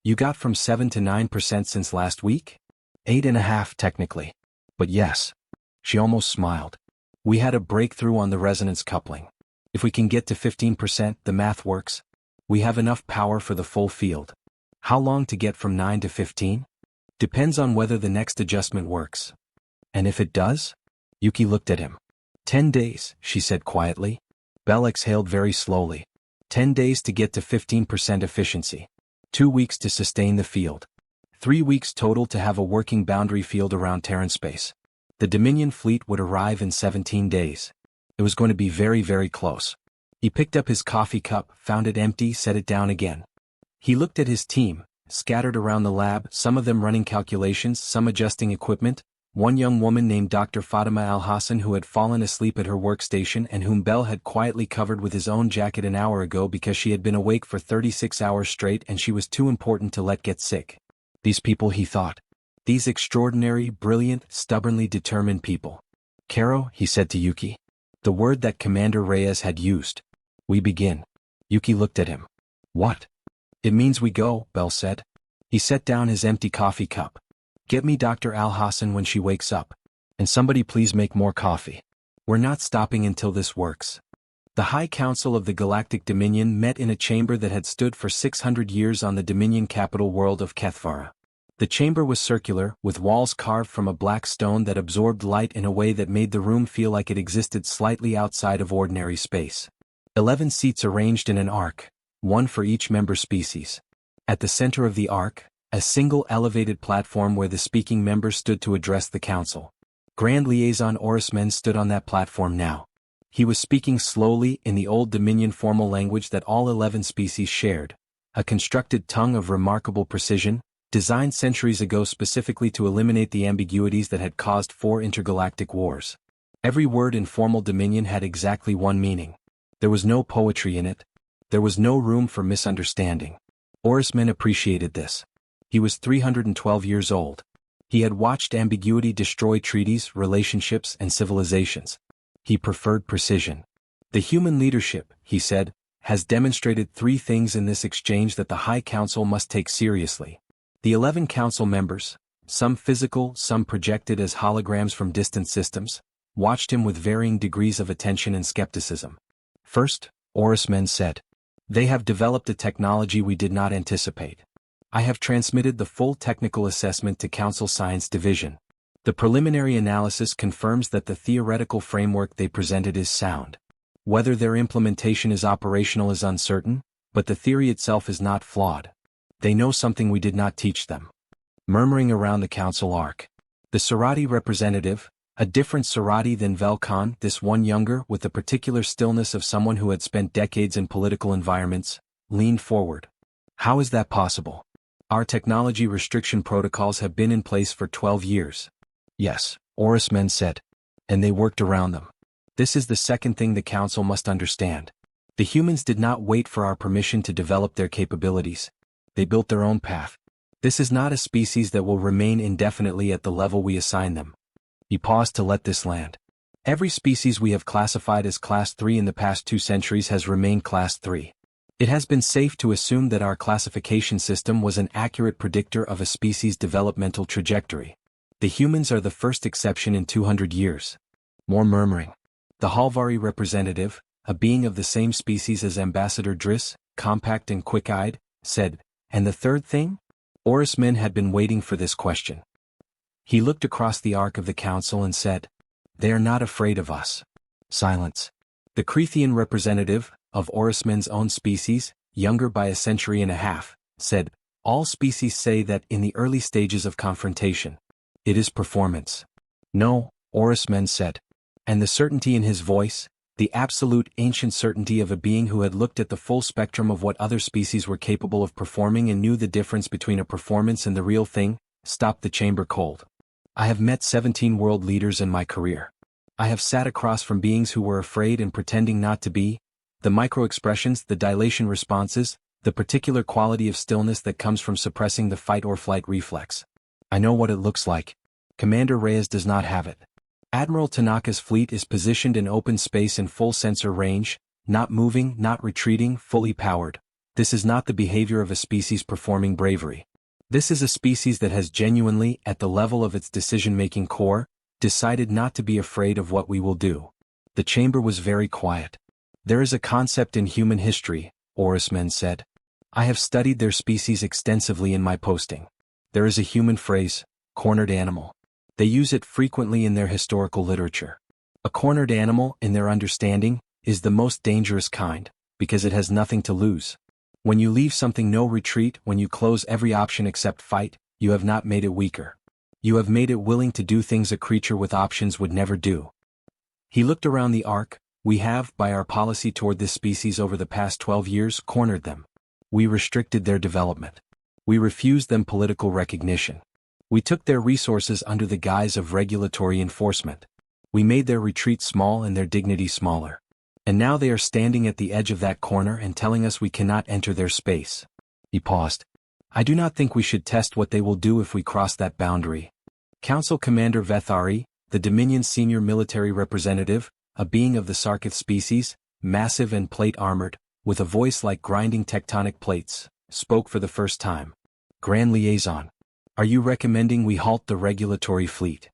You got from 7 to 9% since last week? 8.5 technically. But yes. She almost smiled. We had a breakthrough on the resonance coupling. If we can get to 15%, the math works. We have enough power for the full field. How long to get from 9 to 15? Depends on whether the next adjustment works. And if it does? Yuki looked at him. 10 days, she said quietly. Bell exhaled very slowly. 10 days to get to 15% efficiency. 2 weeks to sustain the field. 3 weeks total to have a working boundary field around Terran space. The Dominion fleet would arrive in 17 days. It was going to be very, very close. He picked up his coffee cup, found it empty, set it down again. He looked at his team, scattered around the lab, some of them running calculations, some adjusting equipment. One young woman named Dr. Fatima Al-Hassan who had fallen asleep at her workstation and whom Bell had quietly covered with his own jacket an hour ago because she had been awake for 36 hours straight and she was too important to let get sick. These people, he thought. These extraordinary, brilliant, stubbornly determined people. Caro, he said to Yuki. The word that Commander Reyes had used. We begin. Yuki looked at him. What? It means we go, Bell said. He set down his empty coffee cup. Get me Dr. Al-Hassan when she wakes up. And somebody please make more coffee. We're not stopping until this works. The High Council of the Galactic Dominion met in a chamber that had stood for 600 years on the Dominion capital world of Kethvara. The chamber was circular, with walls carved from a black stone that absorbed light in a way that made the room feel like it existed slightly outside of ordinary space. 11 seats arranged in an arc, one for each member species. At the center of the arc, a single elevated platform where the speaking members stood to address the council. Grand Liaison Orismen stood on that platform now. He was speaking slowly in the old Dominion formal language that all 11 species shared, a constructed tongue of remarkable precision, designed centuries ago specifically to eliminate the ambiguities that had caused 4 intergalactic wars. Every word in formal Dominion had exactly one meaning. There was no poetry in it. There was no room for misunderstanding. Orismen appreciated this. He was 312 years old. He had watched ambiguity destroy treaties, relationships, and civilizations. He preferred precision. The human leadership, he said, has demonstrated 3 things in this exchange that the High Council must take seriously. The 11 council members, some physical, some projected as holograms from distant systems, watched him with varying degrees of attention and skepticism. First, Orismen said, they have developed a technology we did not anticipate. I have transmitted the full technical assessment to Council Science Division. The preliminary analysis confirms that the theoretical framework they presented is sound. Whether their implementation is operational is uncertain, but the theory itself is not flawed. They know something we did not teach them. Murmuring around the council arc. The Serati representative, a different Serati than Velkan, this one younger with the particular stillness of someone who had spent decades in political environments, leaned forward. How is that possible? Our technology restriction protocols have been in place for 12 years. Yes, Orismen said. And they worked around them. This is the second thing the council must understand. The humans did not wait for our permission to develop their capabilities. They built their own path. This is not a species that will remain indefinitely at the level we assign them. He paused to let this land. Every species we have classified as Class 3 in the past 2 centuries has remained Class 3. It has been safe to assume that our classification system was an accurate predictor of a species' developmental trajectory. The humans are the first exception in 200 years. More murmuring. The Halvari representative, a being of the same species as Ambassador Driss, compact and quick-eyed, said, and the third thing? Orismen had been waiting for this question. He looked across the arc of the council and said, they are not afraid of us. Silence. The Crethean representative, of Orismen's own species, younger by a century and a half, said, all species say that in the early stages of confrontation, it is performance. No, Orismen said. And the certainty in his voice, the absolute ancient certainty of a being who had looked at the full spectrum of what other species were capable of performing and knew the difference between a performance and the real thing, stopped the chamber cold. I have met 17 world leaders in my career. I have sat across from beings who were afraid and pretending not to be, the micro-expressions, the dilation responses, the particular quality of stillness that comes from suppressing the fight-or-flight reflex. I know what it looks like. Commander Reyes does not have it. Admiral Tanaka's fleet is positioned in open space in full sensor range, not moving, not retreating, fully powered. This is not the behavior of a species performing bravery. This is a species that has genuinely, at the level of its decision-making core, decided not to be afraid of what we will do. The chamber was very quiet. There is a concept in human history, Orismen said. I have studied their species extensively in my posting. There is a human phrase, cornered animal. They use it frequently in their historical literature. A cornered animal, in their understanding, is the most dangerous kind, because it has nothing to lose. When you leave something no retreat, when you close every option except fight, You have not made it weaker. You have made it willing to do things a creature with options would never do. He looked around the arc. We have, by our policy toward this species over the past 12 years, cornered them. We restricted their development. We refused them political recognition. We took their resources under the guise of regulatory enforcement. We made their retreat small and their dignity smaller. And now they are standing at the edge of that corner and telling us we cannot enter their space. He paused. I do not think we should test what they will do if we cross that boundary. Council Commander Vethari, the Dominion's senior military representative, a being of the Sarkith species, massive and plate-armored, with a voice like grinding tectonic plates, spoke for the first time. Grand Liaison. Are you recommending we halt the regulatory fleet?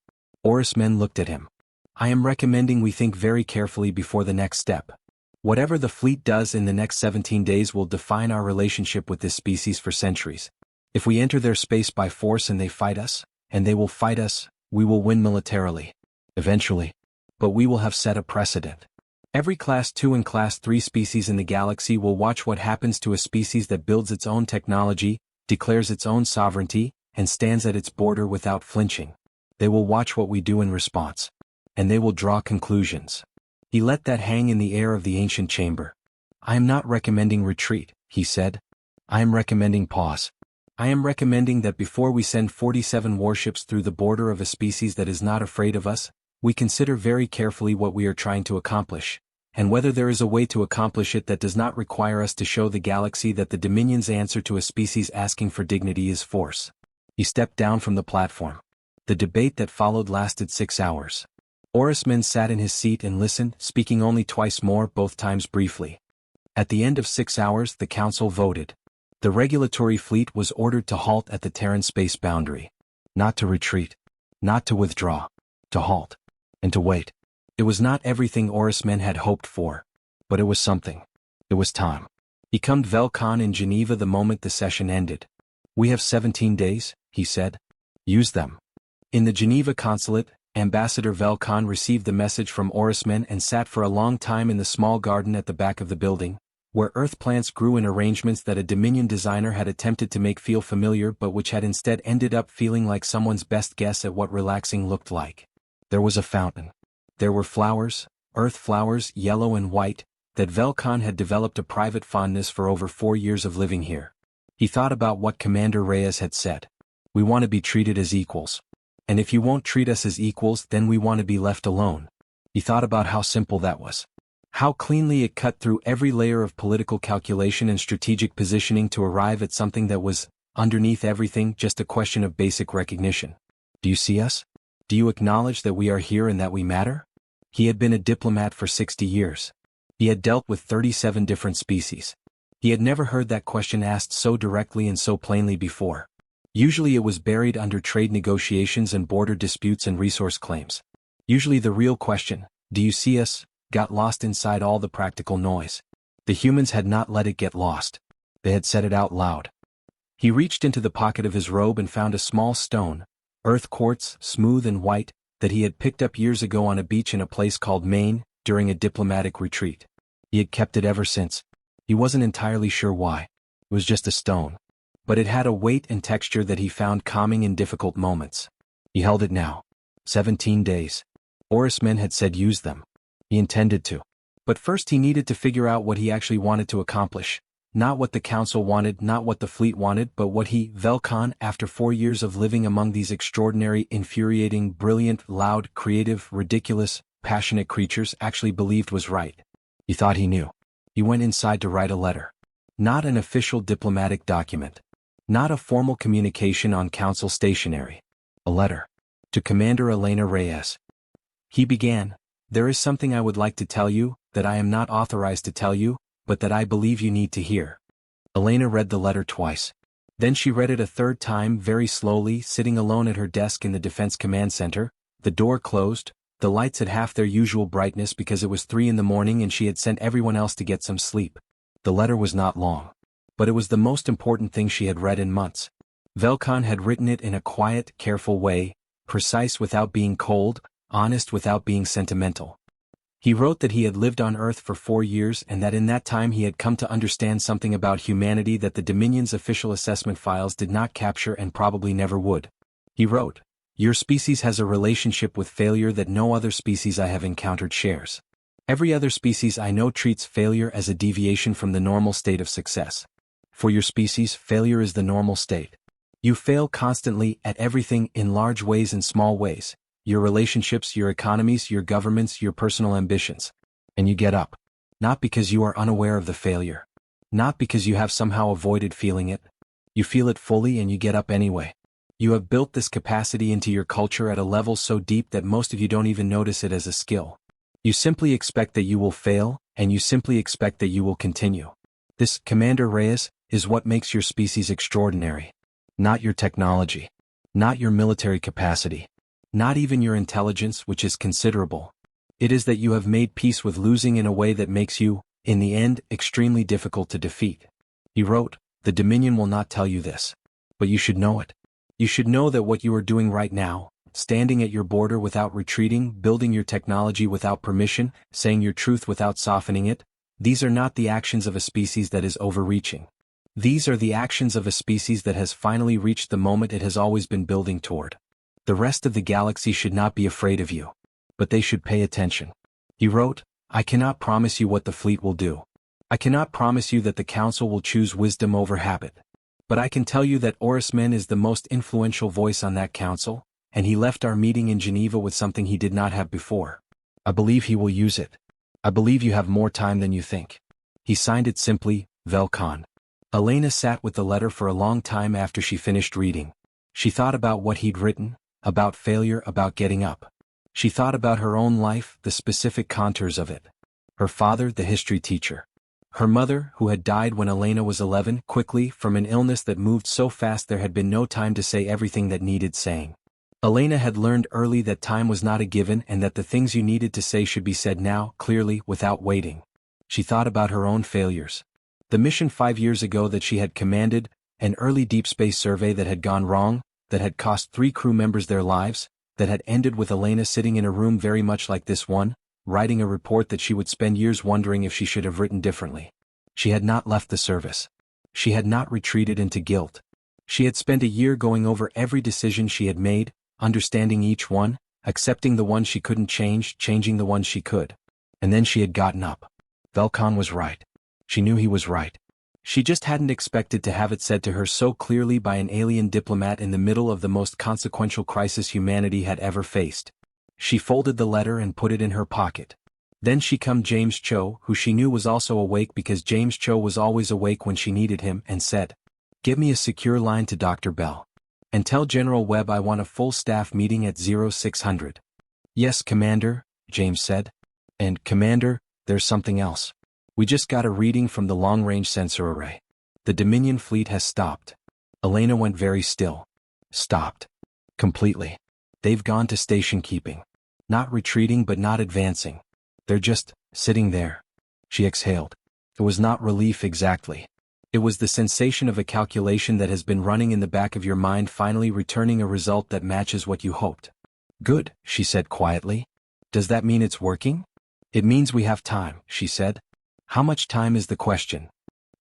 Orismen looked at him. I am recommending we think very carefully before the next step. Whatever the fleet does in the next 17 days will define our relationship with this species for centuries. If we enter their space by force and they fight us, and they will fight us, we will win militarily. Eventually. But we will have set a precedent. Every Class 2 and Class 3 species in the galaxy will watch what happens to a species that builds its own technology, declares its own sovereignty, and stands at its border without flinching. They will watch what we do in response. And they will draw conclusions. He let that hang in the air of the ancient chamber. I am not recommending retreat, he said. I am recommending pause. I am recommending that before we send 47 warships through the border of a species that is not afraid of us, we consider very carefully what we are trying to accomplish, and whether there is a way to accomplish it that does not require us to show the galaxy that the Dominion's answer to a species asking for dignity is force. He stepped down from the platform. The debate that followed lasted 6 hours. Orisman sat in his seat and listened, speaking only twice more, both times briefly. At the end of 6 hours, the council voted. The regulatory fleet was ordered to halt at the Terran space boundary. Not to retreat. Not to withdraw. To halt. And to wait. It was not everything Orismen had hoped for. But it was something. It was time. He cummed Velcon in Geneva the moment the session ended. We have 17 days, he said. Use them. In the Geneva consulate, Ambassador Velcon received the message from Orismen and sat for a long time in the small garden at the back of the building, where earth plants grew in arrangements that a Dominion designer had attempted to make feel familiar but which had instead ended up feeling like someone's best guess at what relaxing looked like. There was a fountain. There were flowers, earth flowers, yellow and white, that Velcon had developed a private fondness for over 4 years of living here. He thought about what Commander Reyes had said. We want to be treated as equals. And if you won't treat us as equals, then we want to be left alone. He thought about how simple that was. How cleanly it cut through every layer of political calculation and strategic positioning to arrive at something that was, underneath everything, just a question of basic recognition. Do you see us? Do you acknowledge that we are here and that we matter? He had been a diplomat for 60 years. He had dealt with 37 different species. He had never heard that question asked so directly and so plainly before. Usually it was buried under trade negotiations and border disputes and resource claims. Usually the real question, do you see us, got lost inside all the practical noise. The humans had not let it get lost. They had said it out loud. He reached into the pocket of his robe and found a small stone, earth quartz, smooth and white, that he had picked up years ago on a beach in a place called Maine, during a diplomatic retreat. He had kept it ever since. He wasn't entirely sure why. It was just a stone. But it had a weight and texture that he found calming in difficult moments. He held it now. 17 days. Orismen had said use them. He intended to. But first he needed to figure out what he actually wanted to accomplish. Not what the council wanted, not what the fleet wanted, but what he, Velcon, after 4 years of living among these extraordinary, infuriating, brilliant, loud, creative, ridiculous, passionate creatures, actually believed was right. He thought he knew. He went inside to write a letter. Not an official diplomatic document. Not a formal communication on council stationery. A letter. To Commander Elena Reyes. He began, there is something I would like to tell you, that I am not authorized to tell you, but that I believe you need to hear. Elena read the letter twice. Then she read it a third time very slowly, sitting alone at her desk in the Defense Command Center, the door closed, the lights at half their usual brightness because it was 3 in the morning and she had sent everyone else to get some sleep. The letter was not long. But it was the most important thing she had read in months. Velcon had written it in a quiet, careful way, precise without being cold, honest without being sentimental. He wrote that he had lived on Earth for 4 years and that in that time he had come to understand something about humanity that the Dominion's official assessment files did not capture and probably never would. He wrote, "Your species has a relationship with failure that no other species I have encountered shares. Every other species I know treats failure as a deviation from the normal state of success. For your species, failure is the normal state. You fail constantly at everything in large ways and small ways. Your relationships, your economies, your governments, your personal ambitions. And you get up. Not because you are unaware of the failure. Not because you have somehow avoided feeling it. You feel it fully and you get up anyway. You have built this capacity into your culture at a level so deep that most of you don't even notice it as a skill. You simply expect that you will fail, and you simply expect that you will continue. This, Commander Reyes, is what makes your species extraordinary. Not your technology. Not your military capacity. Not even your intelligence, which is considerable. It is that you have made peace with losing in a way that makes you, in the end, extremely difficult to defeat." He wrote, "The Dominion will not tell you this. But you should know it. You should know that what you are doing right now, standing at your border without retreating, building your technology without permission, saying your truth without softening it, these are not the actions of a species that is overreaching. These are the actions of a species that has finally reached the moment it has always been building toward. The rest of the galaxy should not be afraid of you. But they should pay attention." He wrote, "I cannot promise you what the fleet will do. I cannot promise you that the Council will choose wisdom over habit. But I can tell you that Orismen is the most influential voice on that council, and he left our meeting in Geneva with something he did not have before. I believe he will use it. I believe you have more time than you think." He signed it simply, Velkan. Elena sat with the letter for a long time after she finished reading. She thought about what he'd written, about failure, about getting up. She thought about her own life, the specific contours of it. Her father, the history teacher. Her mother, who had died when Elena was 11, quickly, from an illness that moved so fast there had been no time to say everything that needed saying. Elena had learned early that time was not a given and that the things you needed to say should be said now, clearly, without waiting. She thought about her own failures. The mission 5 years ago that she had commanded, an early deep space survey that had gone wrong, that had cost 3 crew members their lives, that had ended with Elena sitting in a room very much like this one, writing a report that she would spend years wondering if she should have written differently. She had not left the service. She had not retreated into guilt. She had spent a year going over every decision she had made, understanding each one, accepting the one she couldn't change, changing the ones she could. And then she had gotten up. Velkan was right. She knew he was right. She just hadn't expected to have it said to her so clearly by an alien diplomat in the middle of the most consequential crisis humanity had ever faced. She folded the letter and put it in her pocket. Then she came James Cho, who she knew was also awake because James Cho was always awake when she needed him, and said, "Give me a secure line to Dr. Bell. And tell General Webb I want a full staff meeting at 0600. "Yes, Commander," James said. "And, Commander, there's something else. We just got a reading from the long-range sensor array. The Dominion fleet has stopped." Elena went very still. Stopped. Completely. They've gone to station keeping. Not retreating but not advancing. They're just sitting there. She exhaled. It was not relief exactly. It was the sensation of a calculation that has been running in the back of your mind finally returning a result that matches what you hoped. "Good," she said quietly. "Does that mean it's working?" "It means we have time," she said. "How much time is the question?"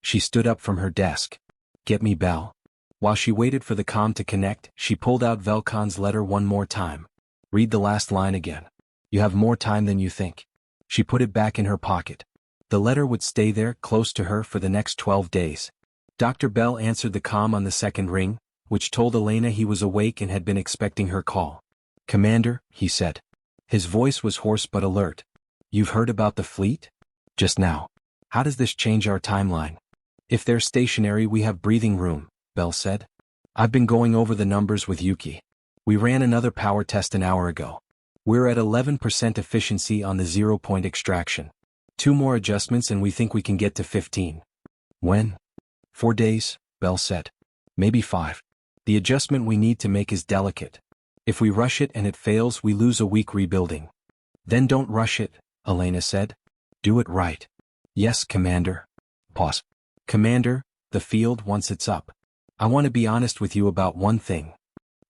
She stood up from her desk. "Get me Bell." While she waited for the comm to connect, she pulled out Velkan's letter one more time. "Read the last line again. You have more time than you think." She put it back in her pocket. The letter would stay there, close to her, for the next 12 days. Dr. Bell answered the comm on the second ring, which told Elena he was awake and had been expecting her call. "Commander," he said. His voice was hoarse but alert. "You've heard about the fleet?" "Just now." "How does this change our timeline?" "If they're stationary we have breathing room," Bell said. "I've been going over the numbers with Yuki. We ran another power test an hour ago. We're at 11% efficiency on the 0-point extraction. 2 more adjustments and we think we can get to 15. "When?" 4 days, Bell said. "Maybe 5. The adjustment we need to make is delicate. If we rush it and it fails we lose a week rebuilding." "Then don't rush it," Elena said. "Do it right." "Yes, Commander." Pause. "Commander, the field, once it's up. I want to be honest with you about one thing."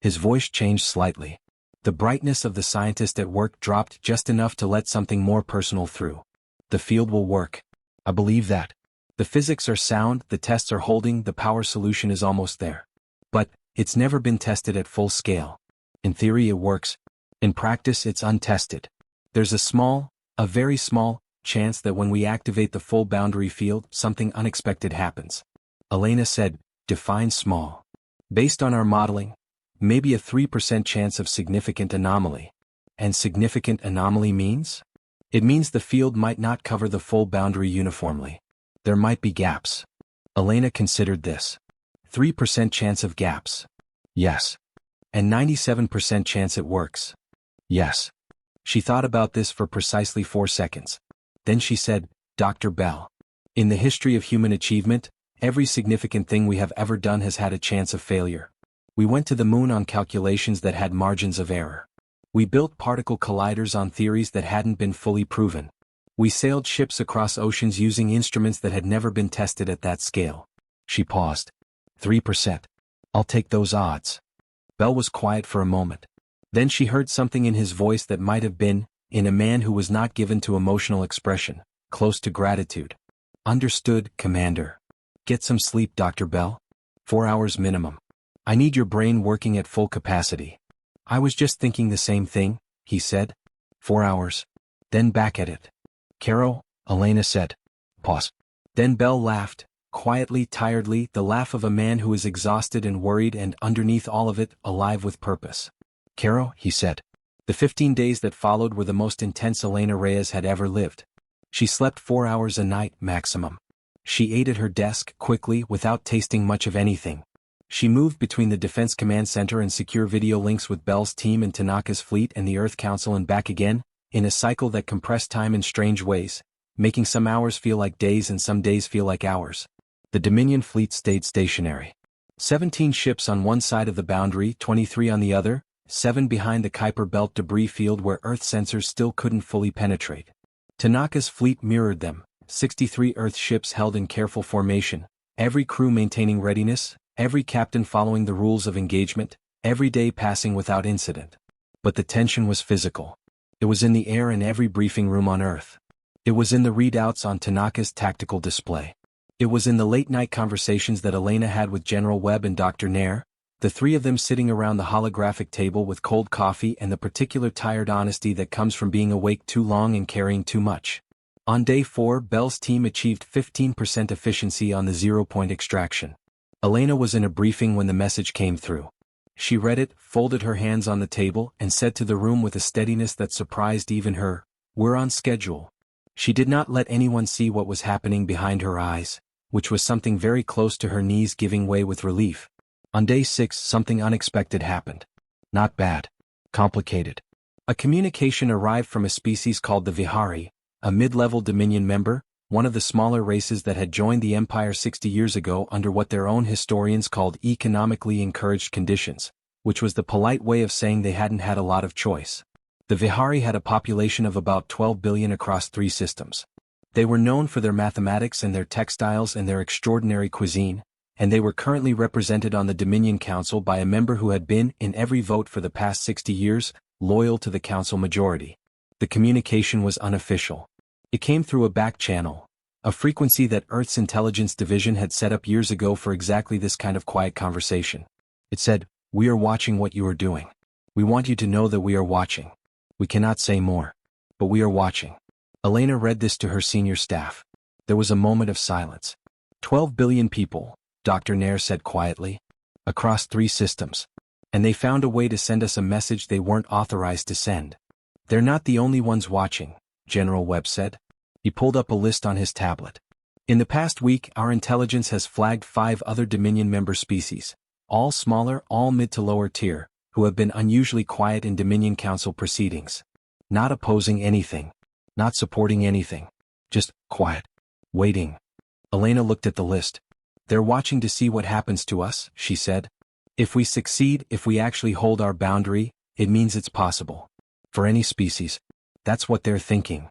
His voice changed slightly. The brightness of the scientist at work dropped just enough to let something more personal through. The field will work. I believe that. The physics are sound, the tests are holding, the power solution is almost there. But, it's never been tested at full scale. In theory it works. In practice it's untested. There's a very small, chance that when we activate the full boundary field, something unexpected happens. Elena said, define small. Based on our modeling, maybe a 3% chance of significant anomaly. And significant anomaly means? It means the field might not cover the full boundary uniformly. There might be gaps. Elena considered this. 3% chance of gaps. Yes. And 97% chance it works. Yes. She thought about this for precisely 4 seconds. Then she said, Dr. Bell. In the history of human achievement, every significant thing we have ever done has had a chance of failure. We went to the moon on calculations that had margins of error. We built particle colliders on theories that hadn't been fully proven. We sailed ships across oceans using instruments that had never been tested at that scale. She paused. 3%. I'll take those odds. Bell was quiet for a moment. Then she heard something in his voice that might have been, in a man who was not given to emotional expression, close to gratitude. Understood, Commander. Get some sleep, Dr. Bell. 4 hours minimum. I need your brain working at full capacity. I was just thinking the same thing, he said. 4 hours. Then back at it. Carol, Elena said. Pause. Then Bell laughed, quietly, tiredly, the laugh of a man who is exhausted and worried and underneath all of it, alive with purpose. Carol, he said. The 15 days that followed were the most intense Elena Reyes had ever lived. She slept 4 hours a night, maximum. She ate at her desk, quickly, without tasting much of anything. She moved between the Defense Command Center and secure video links with Bell's team and Tanaka's fleet and the Earth Council and back again, in a cycle that compressed time in strange ways, making some hours feel like days and some days feel like hours. The Dominion fleet stayed stationary. 17 ships on one side of the boundary, 23 on the other, 7 behind the Kuiper Belt debris field where Earth sensors still couldn't fully penetrate. Tanaka's fleet mirrored them, 63 Earth ships held in careful formation, every crew maintaining readiness, every captain following the rules of engagement, every day passing without incident. But the tension was physical. It was in the air in every briefing room on Earth. It was in the readouts on Tanaka's tactical display. It was in the late-night conversations that Elena had with General Webb and Dr. Nair, the three of them sitting around the holographic table with cold coffee and the particular tired honesty that comes from being awake too long and carrying too much. On day 4, Bell's team achieved 15% efficiency on the zero-point extraction. Elena was in a briefing when the message came through. She read it, folded her hands on the table, and said to the room with a steadiness that surprised even her, "We're on schedule." She did not let anyone see what was happening behind her eyes, which was something very close to her knees giving way with relief. On day 6, something unexpected happened. Not bad. Complicated. A communication arrived from a species called the Vihari, a mid-level Dominion member, one of the smaller races that had joined the Empire 60 years ago under what their own historians called economically encouraged conditions, which was the polite way of saying they hadn't had a lot of choice. The Vihari had a population of about 12 billion across 3 systems. They were known for their mathematics and their textiles and their extraordinary cuisine, and they were currently represented on the Dominion Council by a member who had been, in every vote for the past 60 years, loyal to the Council majority. The communication was unofficial. It came through a back channel, a frequency that Earth's Intelligence Division had set up years ago for exactly this kind of quiet conversation. It said, "We are watching what you are doing. We want you to know that we are watching. We cannot say more. But we are watching." Elena read this to her senior staff. There was a moment of silence. 12 billion people, Dr. Nair said quietly. Across 3 systems. And they found a way to send us a message they weren't authorized to send. They're not the only ones watching, General Webb said. He pulled up a list on his tablet. In the past week, our intelligence has flagged 5 other Dominion member species, all smaller, all mid to lower tier, who have been unusually quiet in Dominion Council proceedings. Not opposing anything. Not supporting anything. Just quiet. Waiting. Elena looked at the list. "They're watching to see what happens to us," she said. "If we succeed, if we actually hold our boundary, it means it's possible. For any species. That's what they're thinking."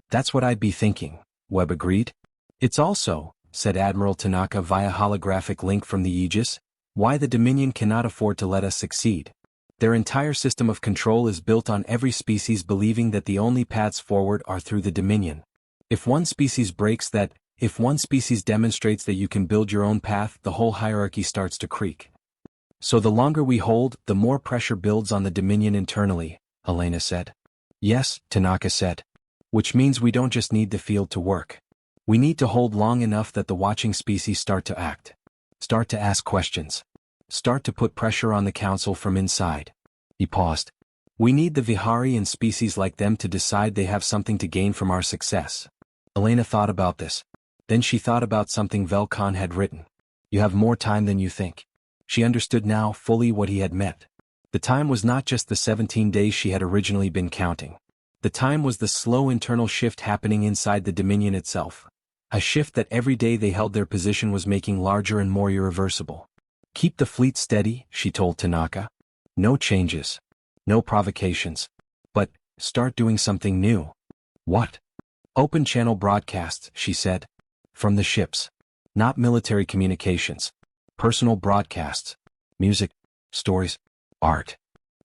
"That's what I'd be thinking," Webb agreed. "It's also," said Admiral Tanaka via holographic link from the Aegis, "why the Dominion cannot afford to let us succeed. Their entire system of control is built on every species believing that the only paths forward are through the Dominion. If one species demonstrates that you can build your own path, the whole hierarchy starts to creak. So the longer we hold, the more pressure builds on the Dominion internally, Elena said. Yes, Tanaka said. Which means we don't just need the field to work. We need to hold long enough that the watching species start to act. Start to ask questions. Start to put pressure on the council from inside. He paused. We need the Vihari and species like them to decide they have something to gain from our success. Elena thought about this. Then she thought about something Velkan had written. You have more time than you think. She understood now fully what he had meant. The time was not just the 17 days she had originally been counting. The time was the slow internal shift happening inside the Dominion itself. A shift that every day they held their position was making larger and more irreversible. Keep the fleet steady, she told Tanaka. No changes. No provocations. But, start doing something new. What? Open channel broadcasts, she said. From the ships. Not military communications. Personal broadcasts. Music. Stories. Art.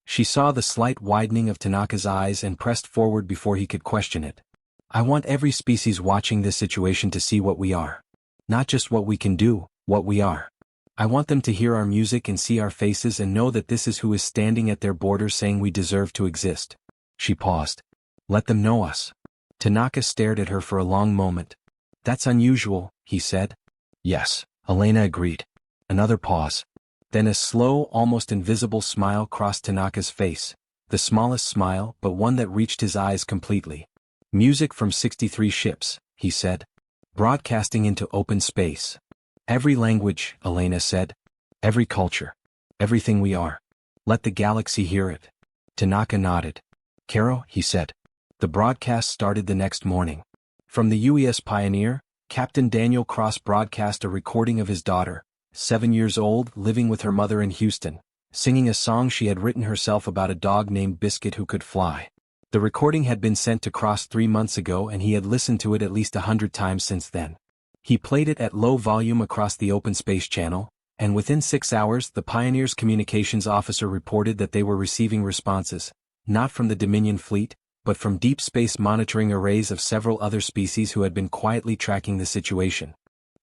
She saw the slight widening of Tanaka's eyes and pressed forward before he could question it. I want every species watching this situation to see what we are. Not just what we can do, what we are. I want them to hear our music and see our faces and know that this is who is standing at their borders saying we deserve to exist. She paused. Let them know us. Tanaka stared at her for a long moment. That's unusual, he said. Yes, Elena agreed. Another pause. Then a slow, almost invisible smile crossed Tanaka's face, the smallest smile but one that reached his eyes completely. Music from 63 ships, he said. Broadcasting into open space. Every language, Elena said. Every culture. Everything we are. Let the galaxy hear it. Tanaka nodded. Karo, he said. The broadcast started the next morning. From the UES Pioneer, Captain Daniel Cross broadcast a recording of his daughter, 7 years old, living with her mother in Houston, singing a song she had written herself about a dog named Biscuit who could fly. The recording had been sent to Cross 3 months ago and he had listened to it at least 100 times since then. He played it at low volume across the open space channel, and within 6 hours the Pioneer's communications officer reported that they were receiving responses, not from the Dominion fleet, but from deep space monitoring arrays of several other species who had been quietly tracking the situation.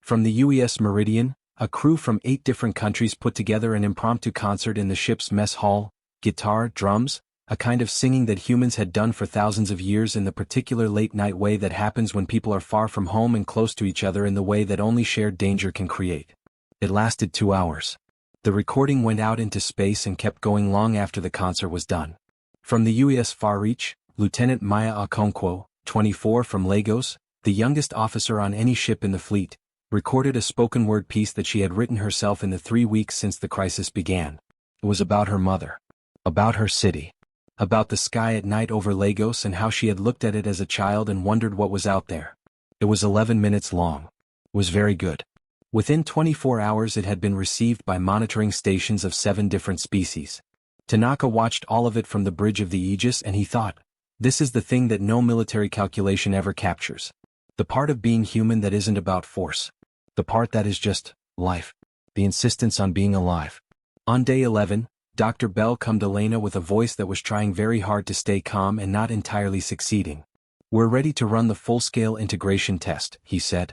From the UES Meridian, a crew from 8 different countries put together an impromptu concert in the ship's mess hall, guitar, drums, a kind of singing that humans had done for thousands of years in the particular late-night way that happens when people are far from home and close to each other in the way that only shared danger can create. It lasted 2 hours. The recording went out into space and kept going long after the concert was done. From the UES Far Reach, Lieutenant Maya Okonkwo, 24 from Lagos, the youngest officer on any ship in the fleet, recorded a spoken-word piece that she had written herself in the 3 weeks since the crisis began. It was about her mother. About her city. About the sky at night over Lagos and how she had looked at it as a child and wondered what was out there. It was 11 minutes long. It was very good. Within 24 hours it had been received by monitoring stations of 7 different species. Tanaka watched all of it from the bridge of the Aegis and he thought, this is the thing that no military calculation ever captures. The part of being human that isn't about force. The part that is just life. The insistence on being alive. On day 11, Dr. Bell came to Elena with a voice that was trying very hard to stay calm and not entirely succeeding. We're ready to run the full-scale integration test, he said.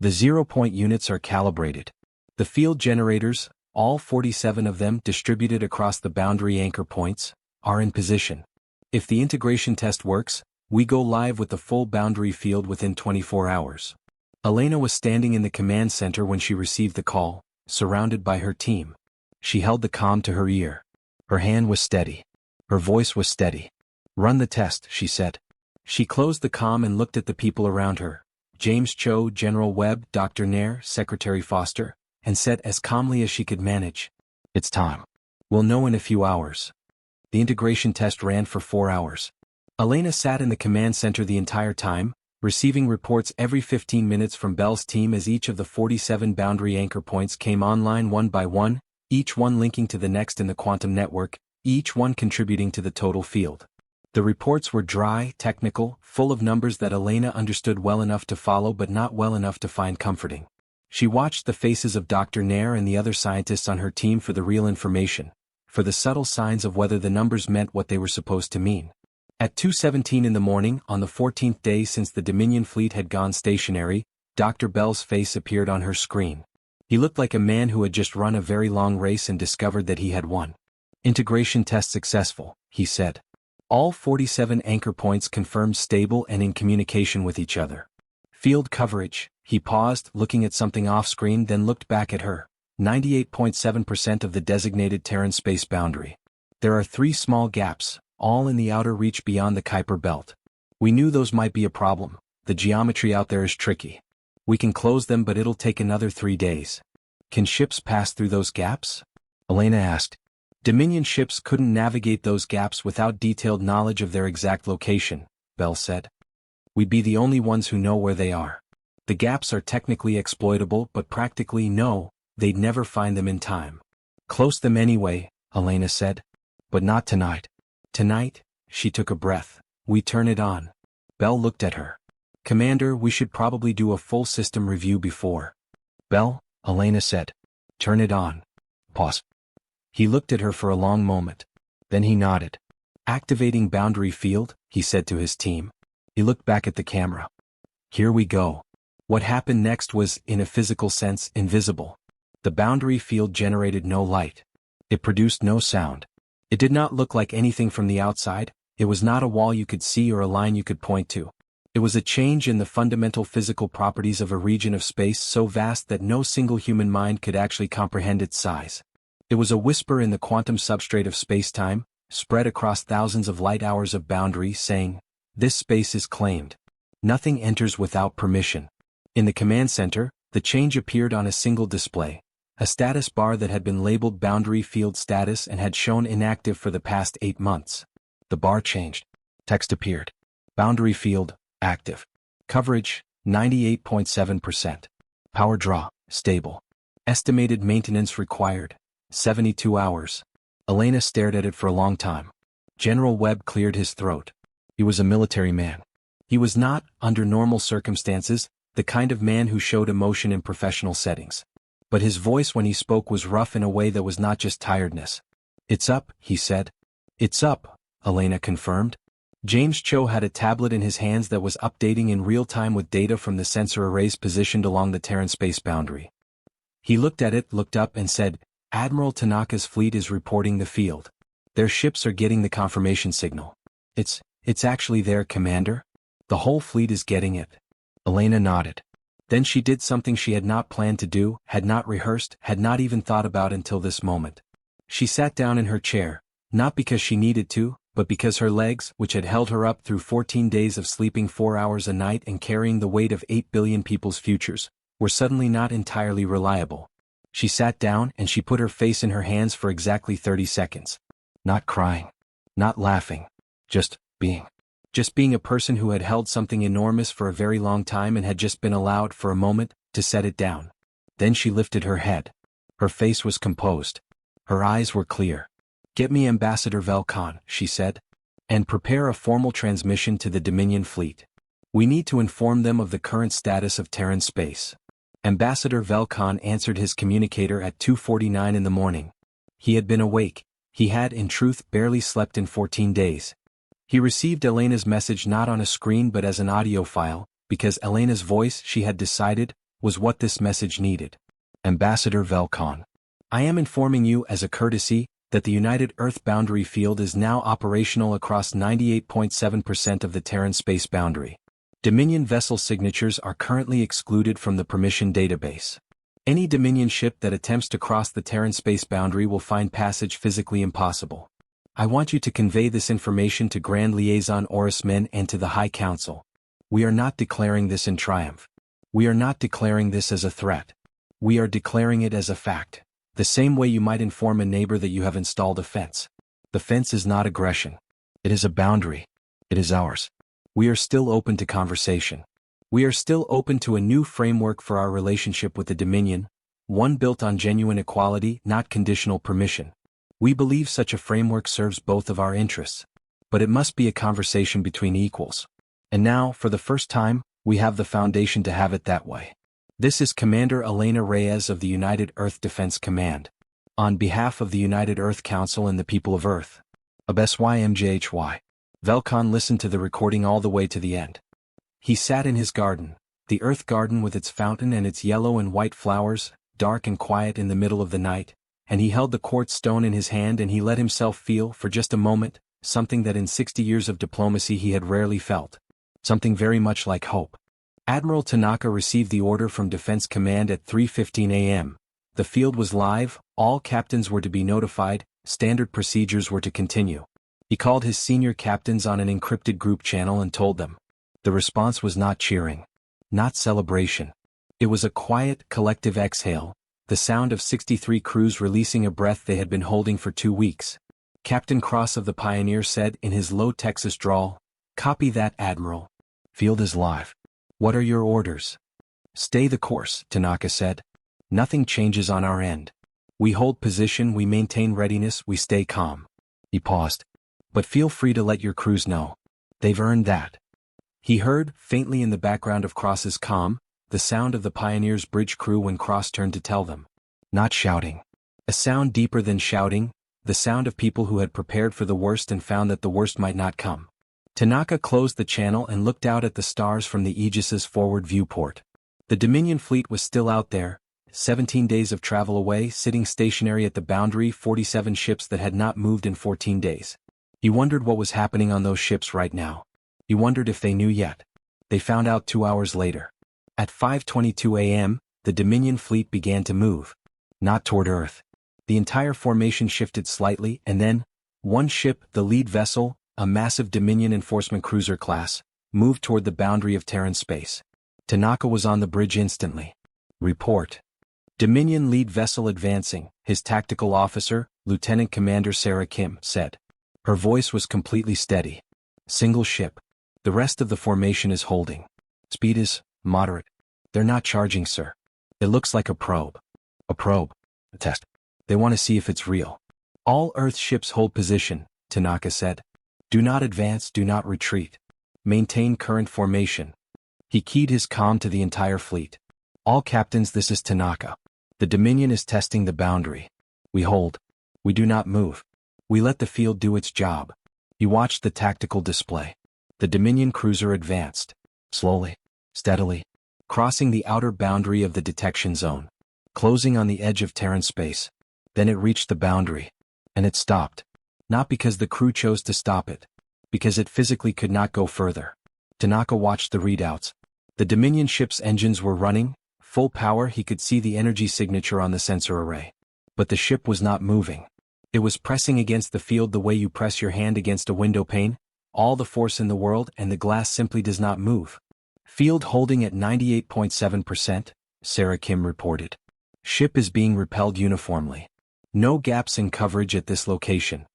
The 0-point units are calibrated. The field generators, all 47 of them distributed across the boundary anchor points, are in position. If the integration test works, we go live with the full boundary field within 24 hours. Elena was standing in the command center when she received the call, surrounded by her team. She held the comm to her ear. Her hand was steady. Her voice was steady. Run the test, she said. She closed the comm and looked at the people around her, James Cho, General Webb, Dr. Nair, Secretary Foster, and said as calmly as she could manage, it's time. We'll know in a few hours. The integration test ran for 4 hours. Elena sat in the command center the entire time, receiving reports every 15 minutes from Bell's team as each of the 47 boundary anchor points came online one by one, each one linking to the next in the quantum network, each one contributing to the total field. The reports were dry, technical, full of numbers that Elena understood well enough to follow but not well enough to find comforting. She watched the faces of Dr. Nair and the other scientists on her team for the real information, for the subtle signs of whether the numbers meant what they were supposed to mean. At 2:17 in the morning, on the 14th day since the Dominion fleet had gone stationary, Dr. Bell's face appeared on her screen. He looked like a man who had just run a very long race and discovered that he had won. "Integration test successful," he said. "All 47 anchor points confirmed stable and in communication with each other. Field coverage," he paused, looking at something off-screen, then looked back at her. 98.7% of the designated Terran space boundary. There are 3 small gaps, all in the outer reach beyond the Kuiper belt. We knew those might be a problem. The geometry out there is tricky. We can close them, but it'll take another 3 days. "Can ships pass through those gaps?" Elena asked. "Dominion ships couldn't navigate those gaps without detailed knowledge of their exact location," Bell said. "We'd be the only ones who know where they are. The gaps are technically exploitable, but practically no, they'd never find them in time." "Close them anyway," Elena said. "But not tonight." "Tonight?" She took a breath. "We turn it on." Bell looked at her. "Commander, we should probably do a full system review before." "Bell," Elena said. "Turn it on." Pause. He looked at her for a long moment. Then he nodded. "Activating boundary field," he said to his team. He looked back at the camera. "Here we go." What happened next was, in a physical sense, invisible. The boundary field generated no light. It produced no sound. It did not look like anything from the outside. It was not a wall you could see or a line you could point to. It was a change in the fundamental physical properties of a region of space so vast that no single human mind could actually comprehend its size. It was a whisper in the quantum substrate of spacetime, spread across thousands of light-hours of boundary, saying, "This space is claimed. Nothing enters without permission." In the command center, the change appeared on a single display, a status bar that had been labeled Boundary Field Status and had shown inactive for the past 8 months. The bar changed. Text appeared. Boundary Field, active. Coverage, 98.7%. Power draw, stable. Estimated maintenance required, 72 hours. Elena stared at it for a long time. General Webb cleared his throat. He was a military man. He was not, under normal circumstances, the kind of man who showed emotion in professional settings. But his voice when he spoke was rough in a way that was not just tiredness. "It's up," he said. "It's up," Elena confirmed. James Cho had a tablet in his hands that was updating in real time with data from the sensor arrays positioned along the Terran space boundary. He looked at it, looked up, and said, "Admiral Tanaka's fleet is reporting the field. Their ships are getting the confirmation signal." It's actually there, Commander. The whole fleet is getting it." Elena nodded. Then she did something she had not planned to do, had not rehearsed, had not even thought about until this moment. She sat down in her chair, not because she needed to, but because her legs, which had held her up through 14 days of sleeping 4 hours a night and carrying the weight of 8 billion people's futures, were suddenly not entirely reliable. She sat down and she put her face in her hands for exactly 30 seconds. Not crying. Not laughing. Just being. Just being a person who had held something enormous for a very long time and had just been allowed, for a moment, to set it down. Then she lifted her head. Her face was composed. Her eyes were clear. "Get me Ambassador Velkan," she said. "And prepare a formal transmission to the Dominion fleet. We need to inform them of the current status of Terran space." Ambassador Velkan answered his communicator at 2:49 in the morning. He had been awake. He had, in truth, barely slept in 14 days. He received Elena's message not on a screen but as an audio file, because Elena's voice, she had decided, was what this message needed. "Ambassador Velkan, I am informing you as a courtesy that the United Earth boundary field is now operational across 98.7% of the Terran space boundary. Dominion vessel signatures are currently excluded from the permission database. Any Dominion ship that attempts to cross the Terran space boundary will find passage physically impossible. I want you to convey this information to Grand Liaison Oris Men and to the High Council. We are not declaring this in triumph. We are not declaring this as a threat. We are declaring it as a fact. The same way you might inform a neighbor that you have installed a fence. The fence is not aggression. It is a boundary. It is ours. We are still open to conversation. We are still open to a new framework for our relationship with the Dominion, one built on genuine equality, not conditional permission. We believe such a framework serves both of our interests. But it must be a conversation between equals. And now, for the first time, we have the foundation to have it that way. This is Commander Elena Reyes of the United Earth Defense Command. On behalf of the United Earth Council and the people of Earth. HFY. Velcon listened to the recording all the way to the end. He sat in his garden, the Earth garden with its fountain and its yellow and white flowers, dark and quiet in the middle of the night, and he held the quartz stone in his hand and he let himself feel, for just a moment, something that in 60 years of diplomacy he had rarely felt. Something very much like hope. Admiral Tanaka received the order from Defense Command at 3:15 a.m. The field was live, all captains were to be notified, standard procedures were to continue. He called his senior captains on an encrypted group channel and told them. The response was not cheering. Not celebration. It was a quiet, collective exhale, the sound of 63 crews releasing a breath they had been holding for 2 weeks. Captain Cross of the Pioneer said in his low Texas drawl, "Copy that, Admiral. Field is live. What are your orders?" "Stay the course," Tanaka said. "Nothing changes on our end. We hold position, we maintain readiness, we stay calm." He paused. "But feel free to let your crews know. They've earned that." He heard, faintly in the background of Cross's comm, the sound of the Pioneer's bridge crew when Cross turned to tell them. Not shouting. A sound deeper than shouting, the sound of people who had prepared for the worst and found that the worst might not come. Tanaka closed the channel and looked out at the stars from the Aegis's forward viewport. The Dominion fleet was still out there, 17 days of travel away, sitting stationary at the boundary, 47 ships that had not moved in 14 days. He wondered what was happening on those ships right now. He wondered if they knew yet. They found out 2 hours later. At 5:22 a.m., the Dominion fleet began to move. Not toward Earth. The entire formation shifted slightly, and then, one ship, the lead vessel, a massive Dominion enforcement cruiser class, moved toward the boundary of Terran space. Tanaka was on the bridge instantly. Report. Dominion lead vessel advancing, his tactical officer, Lieutenant Commander Sarah Kim, said. Her voice was completely steady. Single ship. The rest of the formation is holding. Speed is moderate. They're not charging, sir. It looks like a probe. A probe. A test. They want to see if it's real. All Earth ships hold position, Tanaka said. Do not advance, do not retreat. Maintain current formation. He keyed his comm to the entire fleet. All captains, this is Tanaka. The Dominion is testing the boundary. We hold. We do not move. We let the field do its job. He watched the tactical display. The Dominion cruiser advanced. Slowly. Steadily. Crossing the outer boundary of the detection zone. Closing on the edge of Terran space. Then it reached the boundary. And it stopped. Not because the crew chose to stop it. Because it physically could not go further. Tanaka watched the readouts. The Dominion ship's engines were running, full power. He could see the energy signature on the sensor array. But the ship was not moving. It was pressing against the field the way you press your hand against a window pane, all the force in the world, and the glass simply does not move. Field holding at 98.7%, Sarah Kim reported. Ship is being repelled uniformly. No gaps in coverage at this location.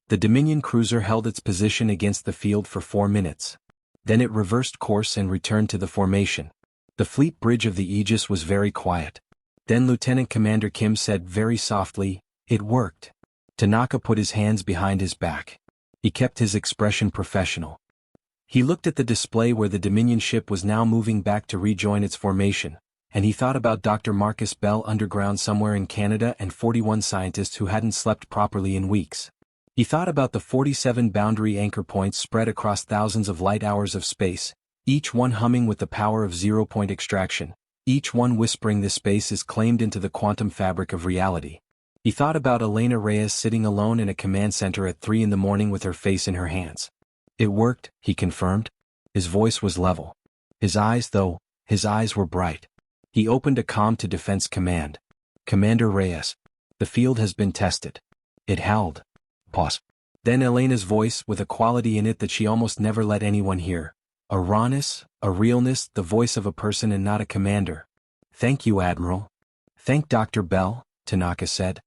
The Dominion cruiser held its position against the field for 4 minutes. Then it reversed course and returned to the formation. The fleet bridge of the Aegis was very quiet. Then Lieutenant Commander Kim said very softly, "It worked." Tanaka put his hands behind his back. He kept his expression professional. He looked at the display where the Dominion ship was now moving back to rejoin its formation, and he thought about Dr. Marcus Bell underground somewhere in Canada and 41 scientists who hadn't slept properly in weeks. He thought about the 47 boundary anchor points spread across thousands of light hours of space, each one humming with the power of zero-point extraction, each one whispering this space is claimed into the quantum fabric of reality. He thought about Elena Reyes sitting alone in a command center at 3 in the morning with her face in her hands. It worked, he confirmed. His voice was level. His eyes were bright. He opened a comm to Defense Command. Commander Reyes. The field has been tested. It held. Pause. Then Elena's voice, with a quality in it that she almost never let anyone hear. A rawness, a realness, the voice of a person and not a commander. Thank you, Admiral. Thank Dr. Bell, Tanaka said.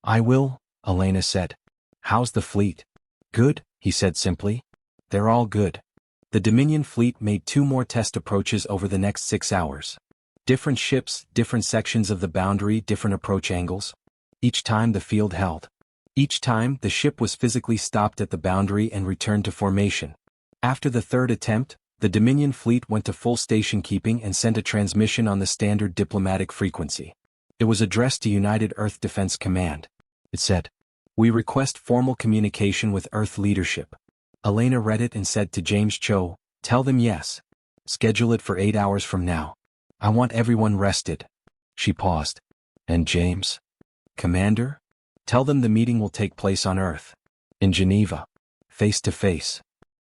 I will, Elena said. How's the fleet? Good, he said simply. They're all good. The Dominion fleet made 2 more test approaches over the next 6 hours. Different ships, different sections of the boundary, different approach angles. Each time the field held. Each time the ship was physically stopped at the boundary and returned to formation. After the 3rd attempt, the Dominion fleet went to full station keeping and sent a transmission on the standard diplomatic frequency. It was addressed to United Earth Defense Command. It said, "We request formal communication with Earth leadership." Elena read it and said to James Cho, "Tell them yes. Schedule it for 8 hours from now. I want everyone rested." She paused. "And James?" "Commander? Tell them the meeting will take place on Earth. In Geneva. Face to face."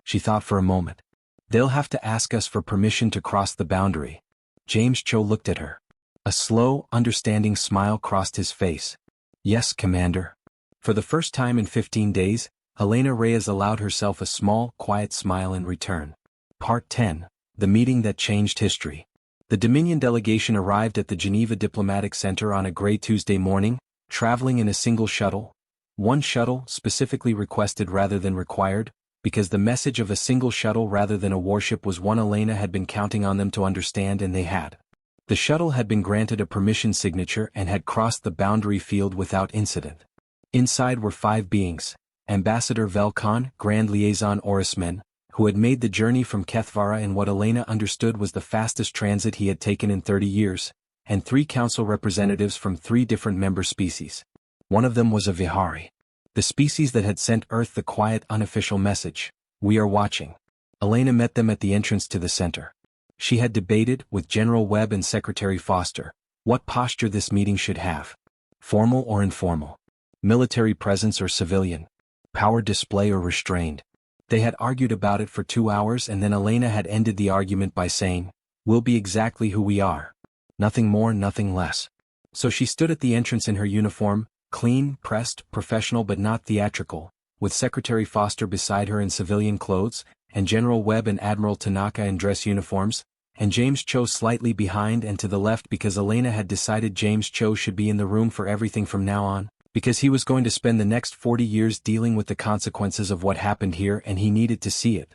She thought for a moment. "They'll have to ask us for permission to cross the boundary." James Cho looked at her. A slow, understanding smile crossed his face. "Yes, Commander." For the first time in 15 days, Elena Reyes allowed herself a small, quiet smile in return. Part 10. The Meeting That Changed History. The Dominion delegation arrived at the Geneva Diplomatic Center on a gray Tuesday morning, traveling in a single shuttle. One shuttle, specifically requested rather than required, because the message of a single shuttle rather than a warship was one Elena had been counting on them to understand, and they had. The shuttle had been granted a permission signature and had crossed the boundary field without incident. Inside were 5 beings: Ambassador Velcon, Grand Liaison Orismen, who had made the journey from Kethvara in what Elena understood was the fastest transit he had taken in 30 years, and 3 council representatives from 3 different member species. One of them was a Vihari. The species that had sent Earth the quiet unofficial message, "We are watching." Elena met them at the entrance to the center. She had debated, with General Webb and Secretary Foster, what posture this meeting should have. Formal or informal? Military presence or civilian? Power display or restrained? They had argued about it for 2 hours, and then Elena had ended the argument by saying, "We'll be exactly who we are. Nothing more, nothing less." So she stood at the entrance in her uniform, clean, pressed, professional but not theatrical, with Secretary Foster beside her in civilian clothes, and General Webb and Admiral Tanaka in dress uniforms, and James Cho slightly behind and to the left because Elena had decided James Cho should be in the room for everything from now on, because he was going to spend the next 40 years dealing with the consequences of what happened here, and he needed to see it.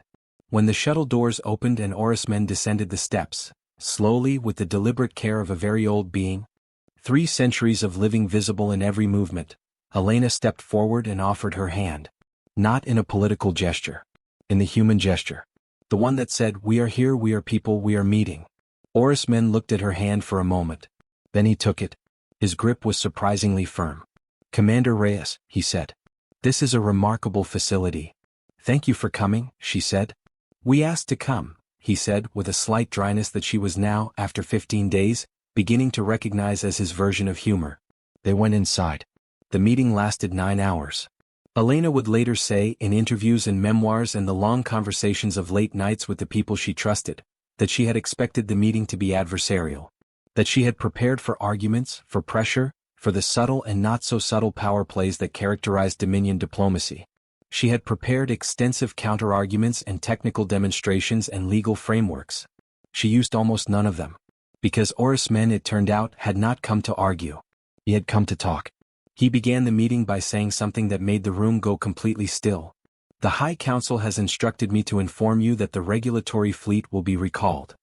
When the shuttle doors opened and Orismen descended the steps, slowly with the deliberate care of a very old being, 3 centuries of living visible in every movement, Elena stepped forward and offered her hand. Not in a political gesture. In the human gesture. The one that said, "We are here, we are people, we are meeting." Orismen looked at her hand for a moment. Then he took it. His grip was surprisingly firm. "Commander Reyes," he said. "This is a remarkable facility." "Thank you for coming," she said. "We asked to come," he said with a slight dryness that she was now, after 15 days, beginning to recognize as his version of humor. They went inside. The meeting lasted 9 hours. Elena would later say, in interviews and memoirs and the long conversations of late nights with the people she trusted, that she had expected the meeting to be adversarial. That she had prepared for arguments, for pressure, for the subtle and not-so-subtle power plays that characterized Dominion diplomacy. She had prepared extensive counter-arguments and technical demonstrations and legal frameworks. She used almost none of them. Because Orismen, it turned out, had not come to argue. He had come to talk. He began the meeting by saying something that made the room go completely still. "The High Council has instructed me to inform you that the regulatory fleet will be recalled."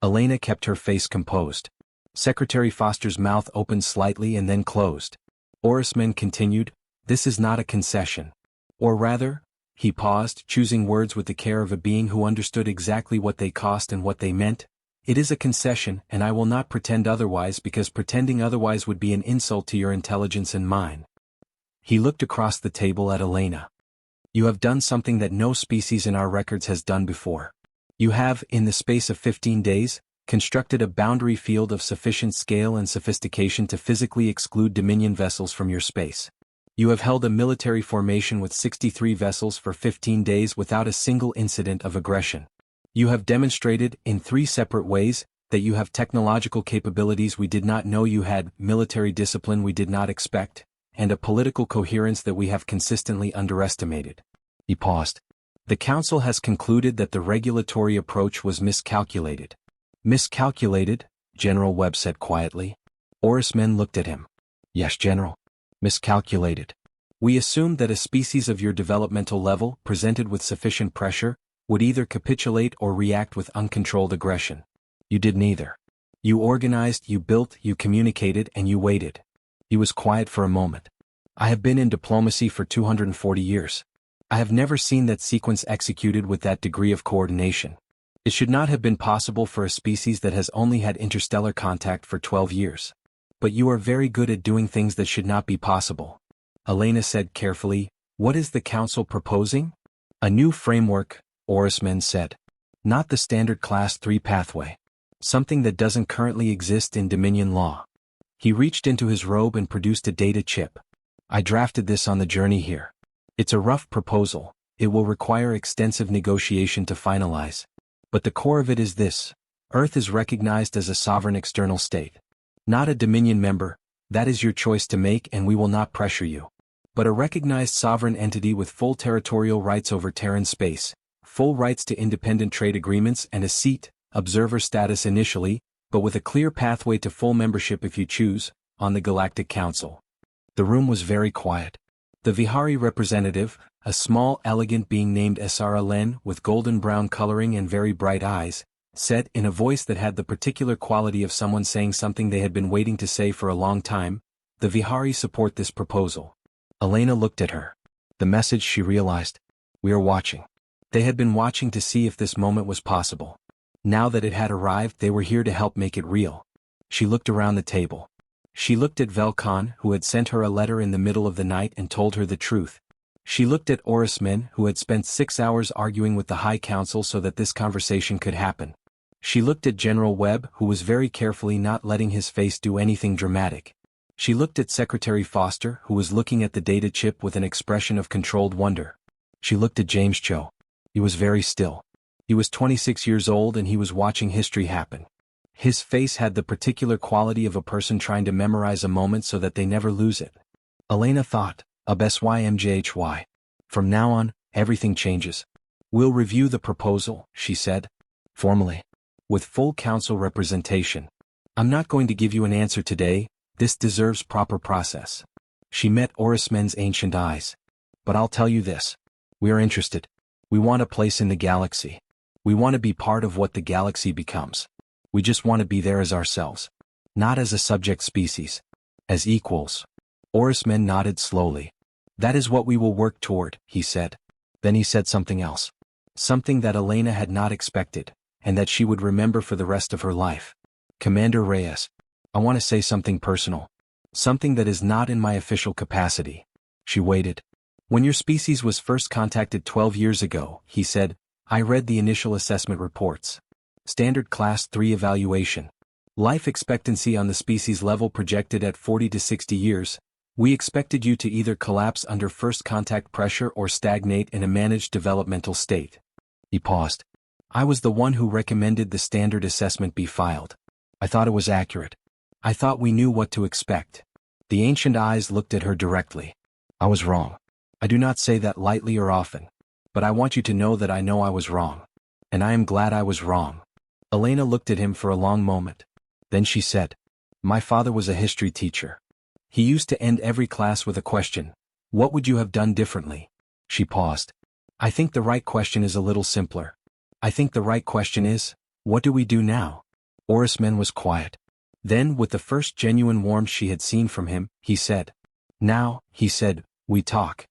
Elena kept her face composed. Secretary Foster's mouth opened slightly and then closed. Orismen continued, "This is not a concession. Or rather," he paused, choosing words with the care of a being who understood exactly what they cost and what they meant, "it is a concession, and I will not pretend otherwise, because pretending otherwise would be an insult to your intelligence and mine." He looked across the table at Elena. "You have done something that no species in our records has done before. You have, in the space of 15 days, constructed a boundary field of sufficient scale and sophistication to physically exclude Dominion vessels from your space. You have held a military formation with 63 vessels for 15 days without a single incident of aggression. You have demonstrated, in 3 separate ways, that you have technological capabilities we did not know you had, military discipline we did not expect, and a political coherence that we have consistently underestimated." He paused. "The Council has concluded that the regulatory approach was miscalculated." "Miscalculated?" General Webb said quietly. Orismen looked at him. "Yes, General. Miscalculated. We assumed that a species of your developmental level, presented with sufficient pressure, would either capitulate or react with uncontrolled aggression. You did neither. You organized, you built, you communicated, and you waited." He was quiet for a moment. "I have been in diplomacy for 240 years. I have never seen that sequence executed with that degree of coordination. It should not have been possible for a species that has only had interstellar contact for 12 years. But you are very good at doing things that should not be possible. Elena said carefully. What is the council proposing? A new framework, Orisman said. Not the standard Class 3 pathway. Something that doesn't currently exist in Dominion law. He reached into his robe and produced a data chip. I drafted this on the journey here. It's a rough proposal. It will require extensive negotiation to finalize. But the core of it is this. Earth is recognized as a sovereign external state. Not a Dominion member, that is your choice to make and we will not pressure you. But a recognized sovereign entity with full territorial rights over Terran space, full rights to independent trade agreements and a seat, observer status initially, but with a clear pathway to full membership if you choose, on the Galactic Council. The room was very quiet. The Vihari representative, a small elegant being named Esara Len with golden brown coloring and very bright eyes, said in a voice that had the particular quality of someone saying something they had been waiting to say for a long time, the Vihari support this proposal. Elena looked at her. The message she realized. We are watching. They had been watching to see if this moment was possible. Now that it had arrived they were here to help make it real. She looked around the table. She looked at Velkan who had sent her a letter in the middle of the night and told her the truth. She looked at Orisman who had spent 6 hours arguing with the High Council so that this conversation could happen. She looked at General Webb who was very carefully not letting his face do anything dramatic. She looked at Secretary Foster who was looking at the data chip with an expression of controlled wonder. She looked at James Cho. He was very still. He was 26 years old and he was watching history happen. His face had the particular quality of a person trying to memorize a moment so that they never lose it. Elena thought, SYMJHY. From now on, everything changes. We'll review the proposal, she said. Formally. With full council representation. I'm not going to give you an answer today, this deserves proper process. She met Orisman's ancient eyes. But I'll tell you this. We are interested. We want a place in the galaxy. We want to be part of what the galaxy becomes. We just want to be there as ourselves. Not as a subject species. As equals. Orisman nodded slowly. That is what we will work toward, he said. Then he said something else. Something that Elena had not expected, and that she would remember for the rest of her life. Commander Reyes. I want to say something personal. Something that is not in my official capacity. She waited. When your species was first contacted 12 years ago, he said, I read the initial assessment reports. Standard Class 3 evaluation. Life expectancy on the species level projected at 40 to 60 years. We expected you to either collapse under first contact pressure or stagnate in a managed developmental state. He paused. I was the one who recommended the standard assessment be filed. I thought it was accurate. I thought we knew what to expect. The ancient eyes looked at her directly. I was wrong. I do not say that lightly or often. But I want you to know that I know I was wrong. And I am glad I was wrong. Elena looked at him for a long moment. Then she said, my father was a history teacher. He used to end every class with a question. What would you have done differently? She paused. I think the right question is a little simpler. I think the right question is, what do we do now? Orisman was quiet. Then, with the first genuine warmth she had seen from him, he said. Now, he said, we talk.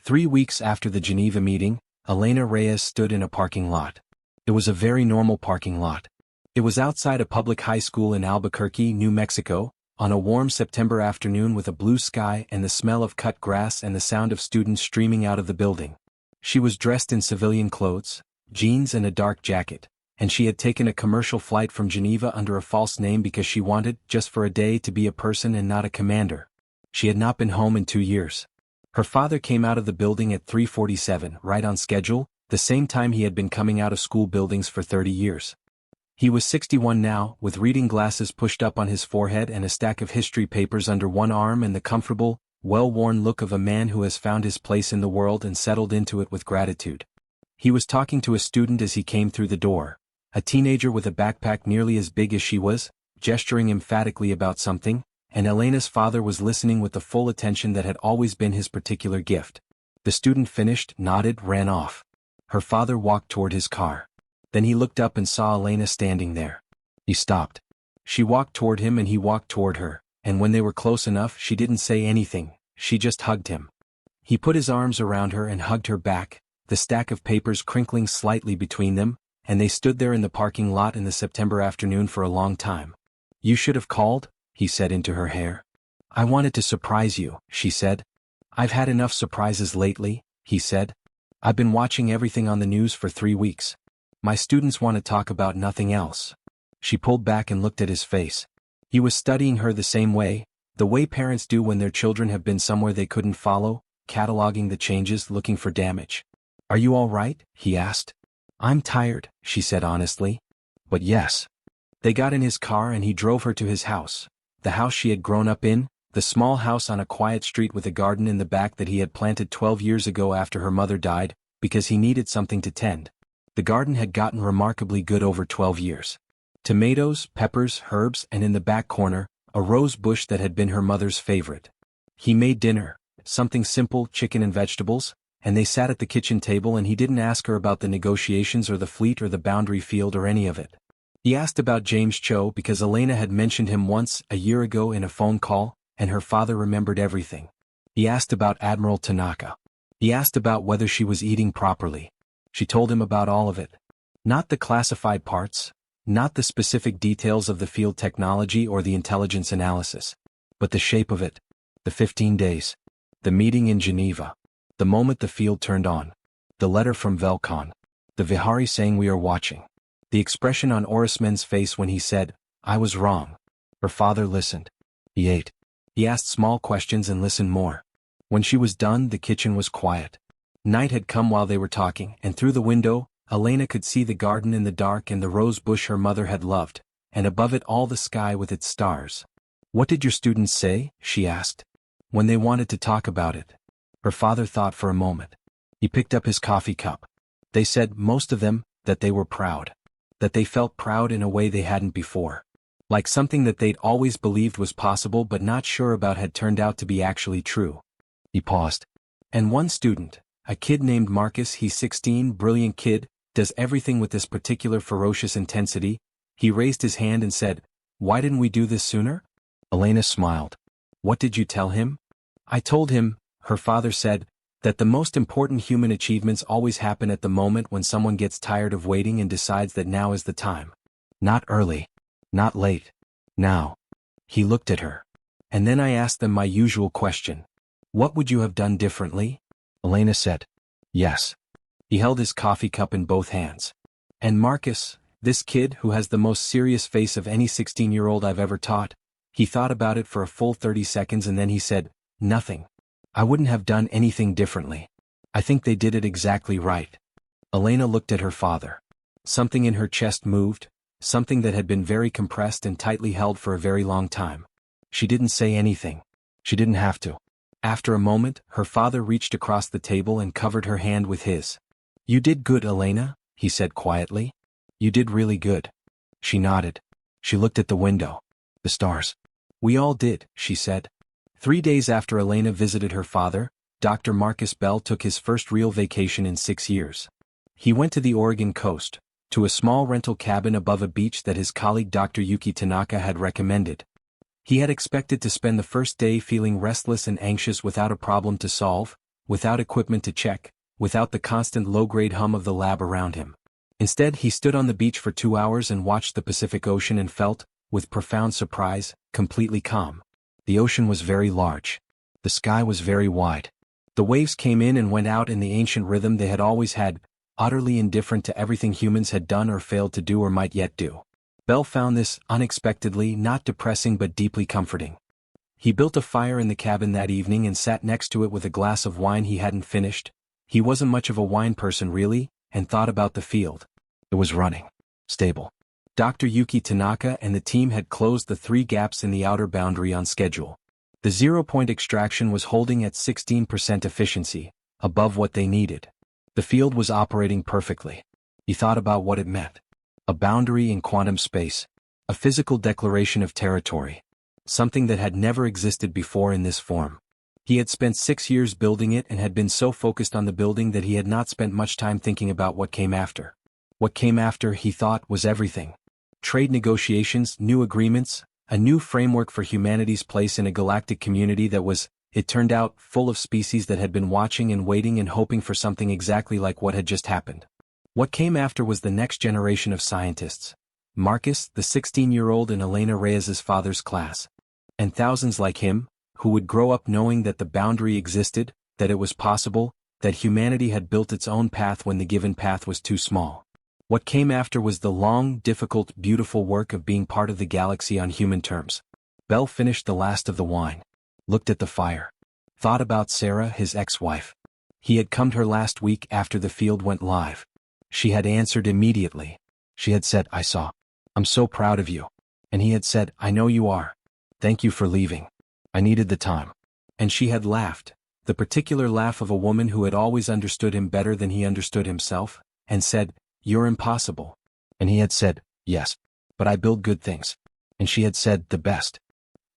3 weeks after the Geneva meeting, Elena Reyes stood in a parking lot. It was a very normal parking lot. It was outside a public high school in Albuquerque, New Mexico, on a warm September afternoon with a blue sky and the smell of cut grass and the sound of students streaming out of the building. She was dressed in civilian clothes, jeans and a dark jacket, and she had taken a commercial flight from Geneva under a false name because she wanted, just for a day, to be a person and not a commander. She had not been home in 2 years. Her father came out of the building at 3:47, right on schedule, the same time he had been coming out of school buildings for 30 years. He was 61 now, with reading glasses pushed up on his forehead and a stack of history papers under one arm and the comfortable, well-worn look of a man who has found his place in the world and settled into it with gratitude. He was talking to a student as he came through the door, a teenager with a backpack nearly as big as she was, gesturing emphatically about something, and Elena's father was listening with the full attention that had always been his particular gift. The student finished, nodded, ran off. Her father walked toward his car. Then he looked up and saw Elena standing there. He stopped. She walked toward him and he walked toward her, and when they were close enough she didn't say anything, she just hugged him. He put his arms around her and hugged her back, the stack of papers crinkling slightly between them, and they stood there in the parking lot in the September afternoon for a long time. You should have called, he said into her hair. I wanted to surprise you, she said. "I've had enough surprises lately," he said. "I've been watching everything on the news for 3 weeks. My students want to talk about nothing else." She pulled back and looked at his face. He was studying her the same way, the way parents do when their children have been somewhere they couldn't follow, cataloging the changes, looking for damage. "Are you all right?" he asked. "I'm tired," she said honestly. "But yes." They got in his car and he drove her to his house, the house she had grown up in, the small house on a quiet street with a garden in the back that he had planted 12 years ago after her mother died, because he needed something to tend. The garden had gotten remarkably good over 12 years. Tomatoes, peppers, herbs, and in the back corner, a rose bush that had been her mother's favorite. He made dinner, something simple, chicken and vegetables, and they sat at the kitchen table and he didn't ask her about the negotiations or the fleet or the boundary field or any of it. He asked about James Cho because Elena had mentioned him once, a year ago in a phone call, and her father remembered everything. He asked about Admiral Tanaka. He asked about whether she was eating properly. She told him about all of it. Not the classified parts, not the specific details of the field technology or the intelligence analysis, but the shape of it, the 15 days, the meeting in Geneva, the moment the field turned on, the letter from Velcon, the Vihari saying we are watching, the expression on Orisman's face when he said, "I was wrong." Her father listened. He ate. He asked small questions and listened more. When she was done, the kitchen was quiet. Night had come while they were talking, and through the window, Elena could see the garden in the dark and the rose bush her mother had loved, and above it all the sky with its stars. "What did your students say?" she asked. "When they wanted to talk about it." Her father thought for a moment. He picked up his coffee cup. "They said, most of them, that they were proud. That they felt proud in a way they hadn't before. Like something that they'd always believed was possible but not sure about had turned out to be actually true." He paused. "And one student, a kid named Marcus, he's 16, brilliant kid, does everything with this particular ferocious intensity." He raised his hand and said, "Why didn't we do this sooner?" Elena smiled. "What did you tell him?" "I told him," her father said, "that the most important human achievements always happen at the moment when someone gets tired of waiting and decides that now is the time. Not early. Not late. Now." He looked at her. "And then I asked them my usual question. What would you have done differently?" Elena said, "Yes." He held his coffee cup in both hands. "And Marcus, this kid who has the most serious face of any 16-year-old I've ever taught," he thought about it for a full 30 seconds and then he said, "Nothing. I wouldn't have done anything differently. I think they did it exactly right." Elena looked at her father. Something in her chest moved, something that had been very compressed and tightly held for a very long time. She didn't say anything. She didn't have to. After a moment, her father reached across the table and covered her hand with his. "You did good, Elena," he said quietly. "You did really good." She nodded. She looked at the window. The stars. "We all did," she said. 3 days after Elena visited her father, Dr. Marcus Bell took his first real vacation in 6 years. He went to the Oregon coast, to a small rental cabin above a beach that his colleague Dr. Yuki Tanaka had recommended. He had expected to spend the first day feeling restless and anxious without a problem to solve, without equipment to check, without the constant low-grade hum of the lab around him. Instead, he stood on the beach for 2 hours and watched the Pacific Ocean and felt, with profound surprise, completely calm. The ocean was very large. The sky was very wide. The waves came in and went out in the ancient rhythm they had always had, utterly indifferent to everything humans had done or failed to do or might yet do. Bell found this, unexpectedly, not depressing but deeply comforting. He built a fire in the cabin that evening and sat next to it with a glass of wine he hadn't finished. He wasn't much of a wine person really, and thought about the field. It was running. Stable. Dr. Yuki Tanaka and the team had closed the 3 gaps in the outer boundary on schedule. The zero-point extraction was holding at 16% efficiency, above what they needed. The field was operating perfectly. He thought about what it meant. A boundary in quantum space. A physical declaration of territory. Something that had never existed before in this form. He had spent 6 years building it and had been so focused on the building that he had not spent much time thinking about what came after. What came after, he thought, was everything. Trade negotiations, new agreements, a new framework for humanity's place in a galactic community that was, it turned out, full of species that had been watching and waiting and hoping for something exactly like what had just happened. What came after was the next generation of scientists. Marcus, the 16-year-old in Elena Reyes' father's class. And thousands like him, who would grow up knowing that the boundary existed, that it was possible, that humanity had built its own path when the given path was too small. What came after was the long, difficult, beautiful work of being part of the galaxy on human terms. Bell finished the last of the wine, looked at the fire, thought about Sarah, his ex-wife. He had come to her last week after the field went live. She had answered immediately. She had said, "I saw. I'm so proud of you." And he had said, "I know you are. Thank you for leaving. I needed the time." And she had laughed, the particular laugh of a woman who had always understood him better than he understood himself, and said, "You're impossible." And he had said, "Yes, but I build good things." And she had said, "The best."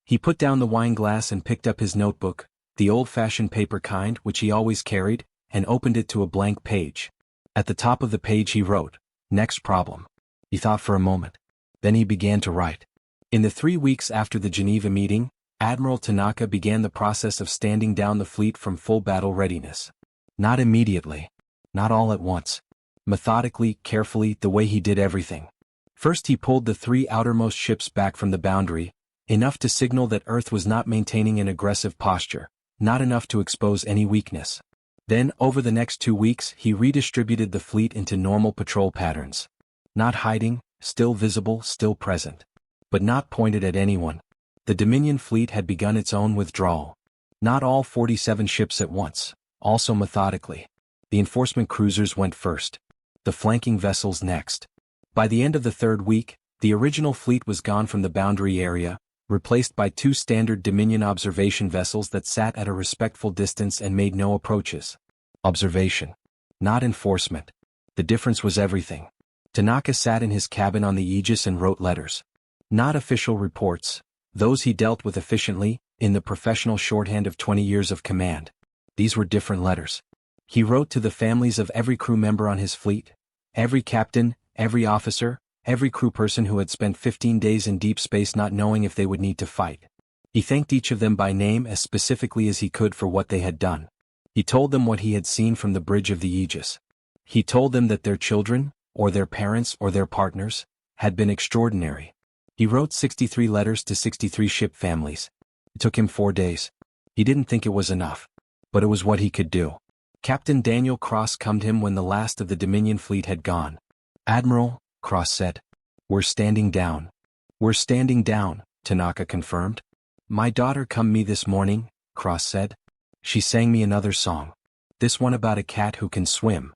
He put down the wine glass and picked up his notebook, the old-fashioned paper kind which he always carried, and opened it to a blank page. At the top of the page he wrote, "Next problem." He thought for a moment. Then he began to write. In the 3 weeks after the Geneva meeting, Admiral Tanaka began the process of standing down the fleet from full battle readiness. Not immediately. Not all at once. Methodically, carefully, the way he did everything. First he pulled the 3 outermost ships back from the boundary, enough to signal that Earth was not maintaining an aggressive posture, not enough to expose any weakness. Then, over the next 2 weeks, he redistributed the fleet into normal patrol patterns. Not hiding, still visible, still present. But not pointed at anyone. The Dominion fleet had begun its own withdrawal. Not all 47 ships at once, also methodically. The enforcement cruisers went first. The flanking vessels next. By the end of the 3rd week, the original fleet was gone from the boundary area, replaced by 2 standard Dominion observation vessels that sat at a respectful distance and made no approaches. Observation. Not enforcement. The difference was everything. Tanaka sat in his cabin on the Aegis and wrote letters. Not official reports, those he dealt with efficiently, in the professional shorthand of 20 years of command. These were different letters. He wrote to the families of every crew member on his fleet, every captain, every officer, every crew person who had spent 15 days in deep space not knowing if they would need to fight. He thanked each of them by name as specifically as he could for what they had done. He told them what he had seen from the bridge of the Aegis. He told them that their children, or their parents or their partners, had been extraordinary. He wrote 63 letters to 63 ship families. It took him 4 days. He didn't think it was enough. But it was what he could do. Captain Daniel Cross cummed him when the last of the Dominion fleet had gone. "Admiral," Cross said. "We're standing down." "We're standing down," Tanaka confirmed. "My daughter come me this morning," Cross said. "She sang me another song. This one about a cat who can swim."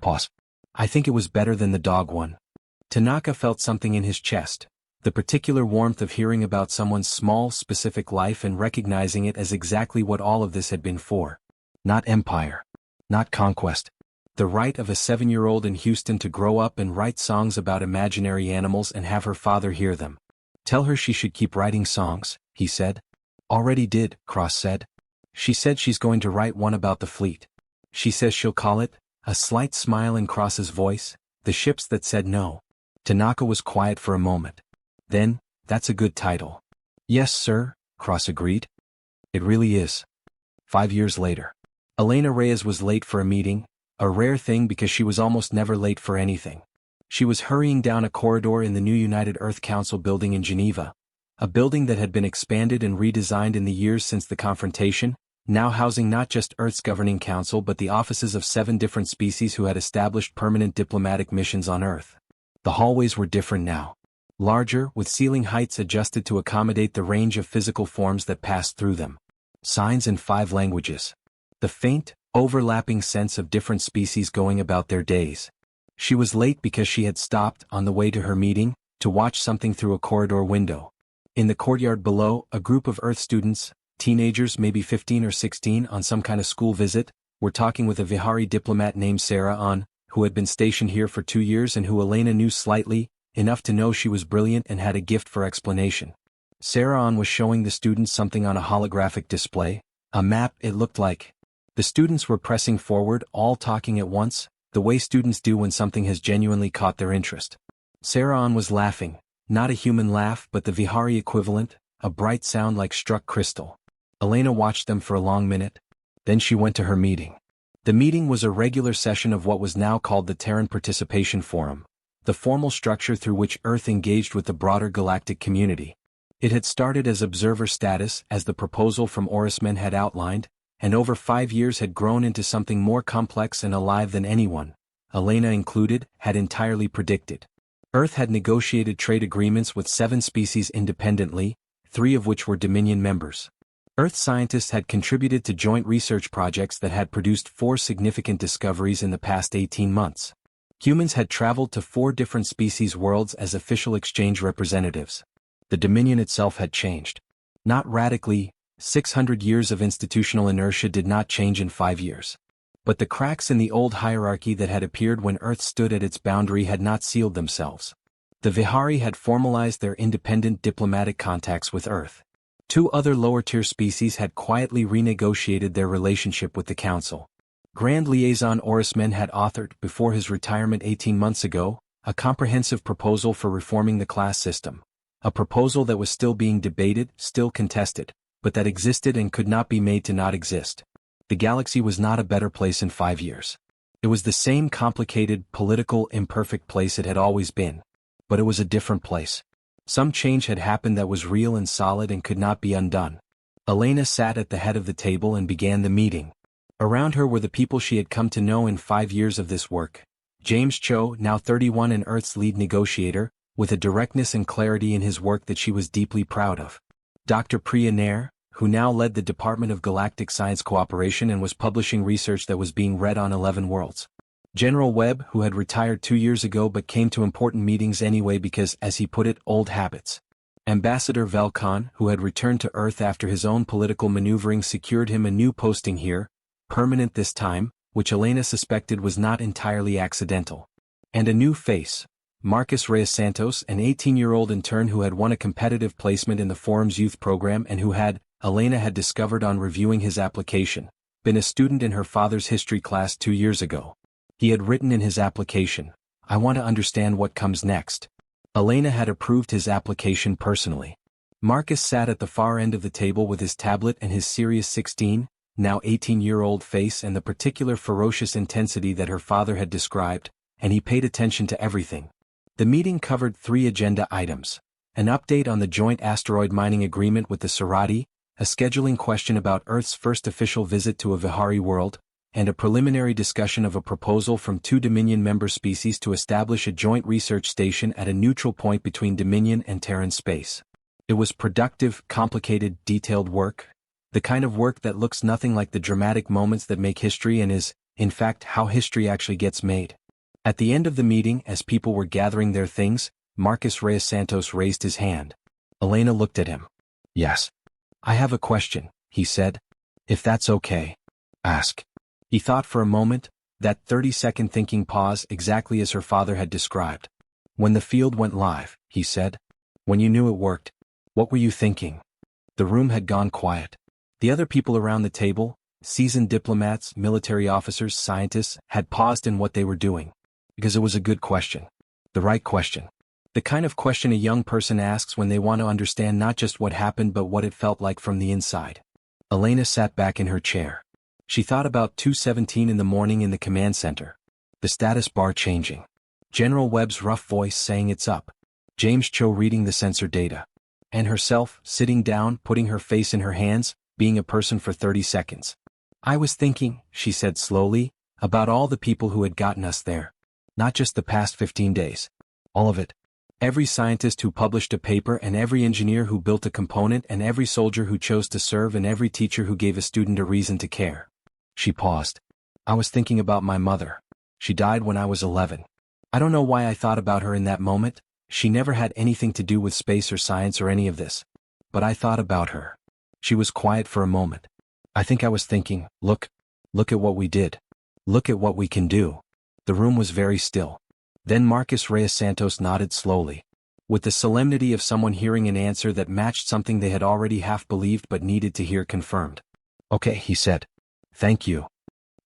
Pause. "I think it was better than the dog one." Tanaka felt something in his chest. The particular warmth of hearing about someone's small, specific life and recognizing it as exactly what all of this had been for. Not empire. Not conquest. The right of a 7-year-old in Houston to grow up and write songs about imaginary animals and have her father hear them. "Tell her she should keep writing songs," he said. "Already did," Cross said. "She said she's going to write one about the fleet. She says she'll call it," a slight smile in Cross's voice, "The Ships That Said No." Tanaka was quiet for a moment. Then, "That's a good title." "Yes, sir," Cross agreed. "It really is." 5 years later. Elena Reyes was late for a meeting, a rare thing because she was almost never late for anything. She was hurrying down a corridor in the new United Earth Council building in Geneva, a building that had been expanded and redesigned in the years since the confrontation, now housing not just Earth's governing council but the offices of 7 different species who had established permanent diplomatic missions on Earth. The hallways were different now. Larger, with ceiling heights adjusted to accommodate the range of physical forms that passed through them. Signs in 5 languages. The faint, overlapping sense of different species going about their days. She was late because she had stopped, on the way to her meeting, to watch something through a corridor window. In the courtyard below, a group of Earth students, teenagers maybe 15 or 16 on some kind of school visit, were talking with a Vihari diplomat named Sarah, who had been stationed here for 2 years and who Elena knew slightly, enough to know she was brilliant and had a gift for explanation. Sarah was showing the students something on a holographic display, a map it looked like. The students were pressing forward, all talking at once, the way students do when something has genuinely caught their interest. Sarah was laughing, not a human laugh but the Vihari equivalent, a bright sound like struck crystal. Elena watched them for a long minute. Then she went to her meeting. The meeting was a regular session of what was now called the Terran Participation Forum, the formal structure through which Earth engaged with the broader galactic community. It had started as observer status as the proposal from Orismen had outlined, and over 5 years had grown into something more complex and alive than anyone, Elena included, had entirely predicted. Earth had negotiated trade agreements with 7 species independently, 3 of which were Dominion members. Earth scientists had contributed to joint research projects that had produced 4 significant discoveries in the past 18 months. Humans had traveled to 4 different species worlds as official exchange representatives. The Dominion itself had changed. Not radically, 600 years of institutional inertia did not change in 5 years. But the cracks in the old hierarchy that had appeared when Earth stood at its boundary had not sealed themselves. The Vihari had formalized their independent diplomatic contacts with Earth. 2 other lower-tier species had quietly renegotiated their relationship with the Council. Grand Liaison Orismen had authored, before his retirement 18 months ago, a comprehensive proposal for reforming the class system. A proposal that was still being debated, still contested, but that existed and could not be made to not exist. The galaxy was not a better place in 5 years. It was the same complicated, political, imperfect place it had always been. But it was a different place. Some change had happened that was real and solid and could not be undone. Elena sat at the head of the table and began the meeting. Around her were the people she had come to know in 5 years of this work. James Cho, now 31 and Earth's lead negotiator, with a directness and clarity in his work that she was deeply proud of. Dr. Priya Nair, who now led the Department of Galactic Science Cooperation and was publishing research that was being read on 11 worlds. General Webb, who had retired 2 years ago but came to important meetings anyway because, as he put it, old habits. Ambassador Velkan, who had returned to Earth after his own political maneuvering secured him a new posting here, permanent this time, which Elena suspected was not entirely accidental. And a new face. Marcus Reyes Santos, an 18-year-old intern who had won a competitive placement in the Forum's youth program and who had, Elena had discovered on reviewing his application, been a student in her father's history class 2 years ago. He had written in his application, "I want to understand what comes next." Elena had approved his application personally. Marcus sat at the far end of the table with his tablet and his serious 16, now 18-year-old face and the particular ferocious intensity that her father had described, and he paid attention to everything. The meeting covered 3 agenda items: an update on the joint asteroid mining agreement with the Sarati, a scheduling question about Earth's first official visit to a Vihari world, and a preliminary discussion of a proposal from 2 Dominion member species to establish a joint research station at a neutral point between Dominion and Terran space. It was productive, complicated, detailed work, the kind of work that looks nothing like the dramatic moments that make history and is, in fact, how history actually gets made. At the end of the meeting, as people were gathering their things, Marcus Reyes Santos raised his hand. Elena looked at him. "Yes. I have a question," he said. "If that's okay. Ask." He thought for a moment, that 30-second thinking pause exactly as her father had described. "When the field went live," he said. "When you knew it worked, what were you thinking?" The room had gone quiet. The other people around the table, seasoned diplomats, military officers, scientists, had paused in what they were doing. Because it was a good question. The right question. The kind of question a young person asks when they want to understand not just what happened but what it felt like from the inside. Elena sat back in her chair. She thought about 2:17 in the morning in the command center. The status bar changing. General Webb's rough voice saying it's up. James Cho reading the sensor data. And herself, sitting down, putting her face in her hands, being a person for 30 seconds. "I was thinking," she said slowly, "about all the people who had gotten us there. Not just the past 15 days. All of it. Every scientist who published a paper and every engineer who built a component and every soldier who chose to serve and every teacher who gave a student a reason to care." She paused. "I was thinking about my mother. She died when I was 11. I don't know why I thought about her in that moment. She never had anything to do with space or science or any of this. But I thought about her." She was quiet for a moment. "I think I was thinking, look at what we did. Look at what we can do." The room was very still. Then Marcus Reyes Santos nodded slowly. With the solemnity of someone hearing an answer that matched something they had already half believed but needed to hear confirmed. "Okay," he said. "Thank you."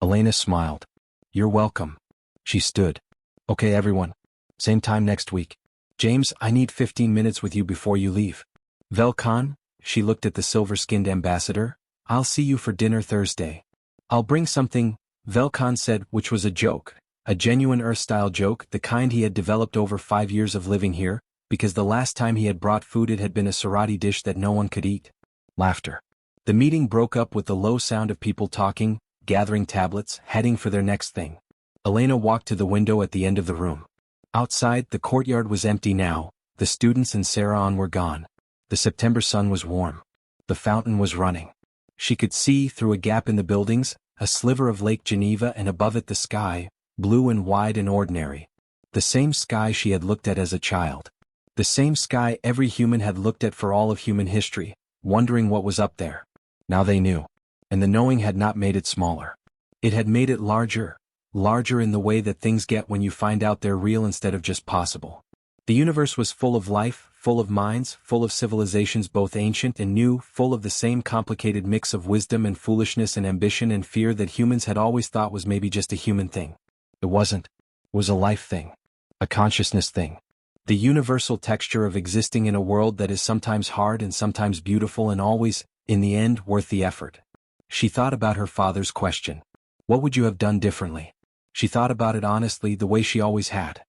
Elena smiled. "You're welcome." She stood. "Okay everyone. Same time next week. James, I need 15 minutes with you before you leave." "Velkan," she looked at the silver-skinned ambassador, "I'll see you for dinner Thursday." "I'll bring something," Velkan said, which was a joke. A genuine Earth-style joke, the kind he had developed over 5 years of living here, because the last time he had brought food it had been a Sarati dish that no one could eat. Laughter. The meeting broke up with the low sound of people talking, gathering tablets, heading for their next thing. Elena walked to the window at the end of the room. Outside, the courtyard was empty now, the students and Sarah were gone. The September sun was warm. The fountain was running. She could see, through a gap in the buildings, a sliver of Lake Geneva and above it the sky, blue and wide and ordinary. The same sky she had looked at as a child. The same sky every human had looked at for all of human history, wondering what was up there. Now they knew. And the knowing had not made it smaller. It had made it larger. Larger in the way that things get when you find out they're real instead of just possible. The universe was full of life, full of minds, full of civilizations both ancient and new, full of the same complicated mix of wisdom and foolishness and ambition and fear that humans had always thought was maybe just a human thing. It wasn't. It was a life thing. A consciousness thing. The universal texture of existing in a world that is sometimes hard and sometimes beautiful and always, in the end, worth the effort. She thought about her father's question. What would you have done differently? She thought about it honestly, the way she always had.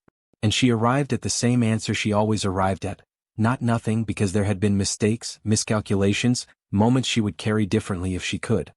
And she arrived at the same answer she always arrived at. Not nothing, because there had been mistakes, miscalculations, moments she would carry differently if she could.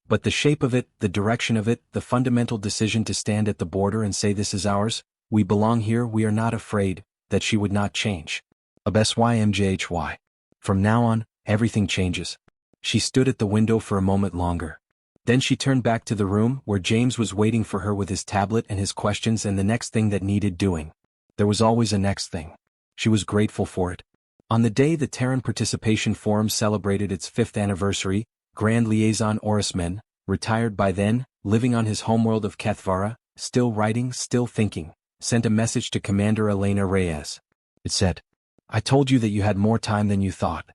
But the shape of it, the direction of it, the fundamental decision to stand at the border and say this is ours, we belong here, we are not afraid, that she would not change. HFY. From now on, everything changes. She stood at the window for a moment longer. Then she turned back to the room where James was waiting for her with his tablet and his questions and the next thing that needed doing. There was always a next thing. She was grateful for it. On the day the Terran Participation Forum celebrated its 5th anniversary, Grand Liaison Orismen, retired by then, living on his homeworld of Kethvara, still writing, still thinking, sent a message to Commander Elena Reyes. It said, "I told you that you had more time than you thought.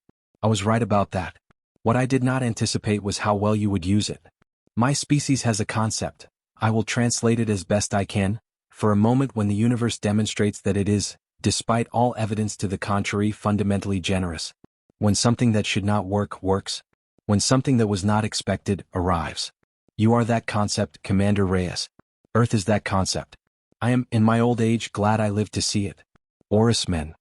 I was right about that. What I did not anticipate was how well you would use it. My species has a concept. I will translate it as best I can. For a moment when the universe demonstrates that it is, despite all evidence to the contrary, fundamentally generous. When something that should not work, works. When something that was not expected, arrives. You are that concept, Commander Reyes. Earth is that concept. I am, in my old age, glad I lived to see it. Orismen."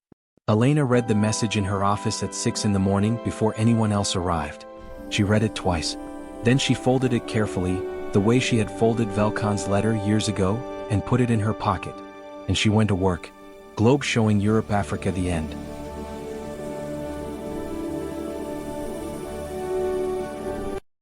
Elena read the message in her office at 6 in the morning before anyone else arrived. She read it twice. Then she folded it carefully, the way she had folded Velkon's letter years ago, and put it in her pocket. And she went to work. Globe showing Europe, Africa, the end.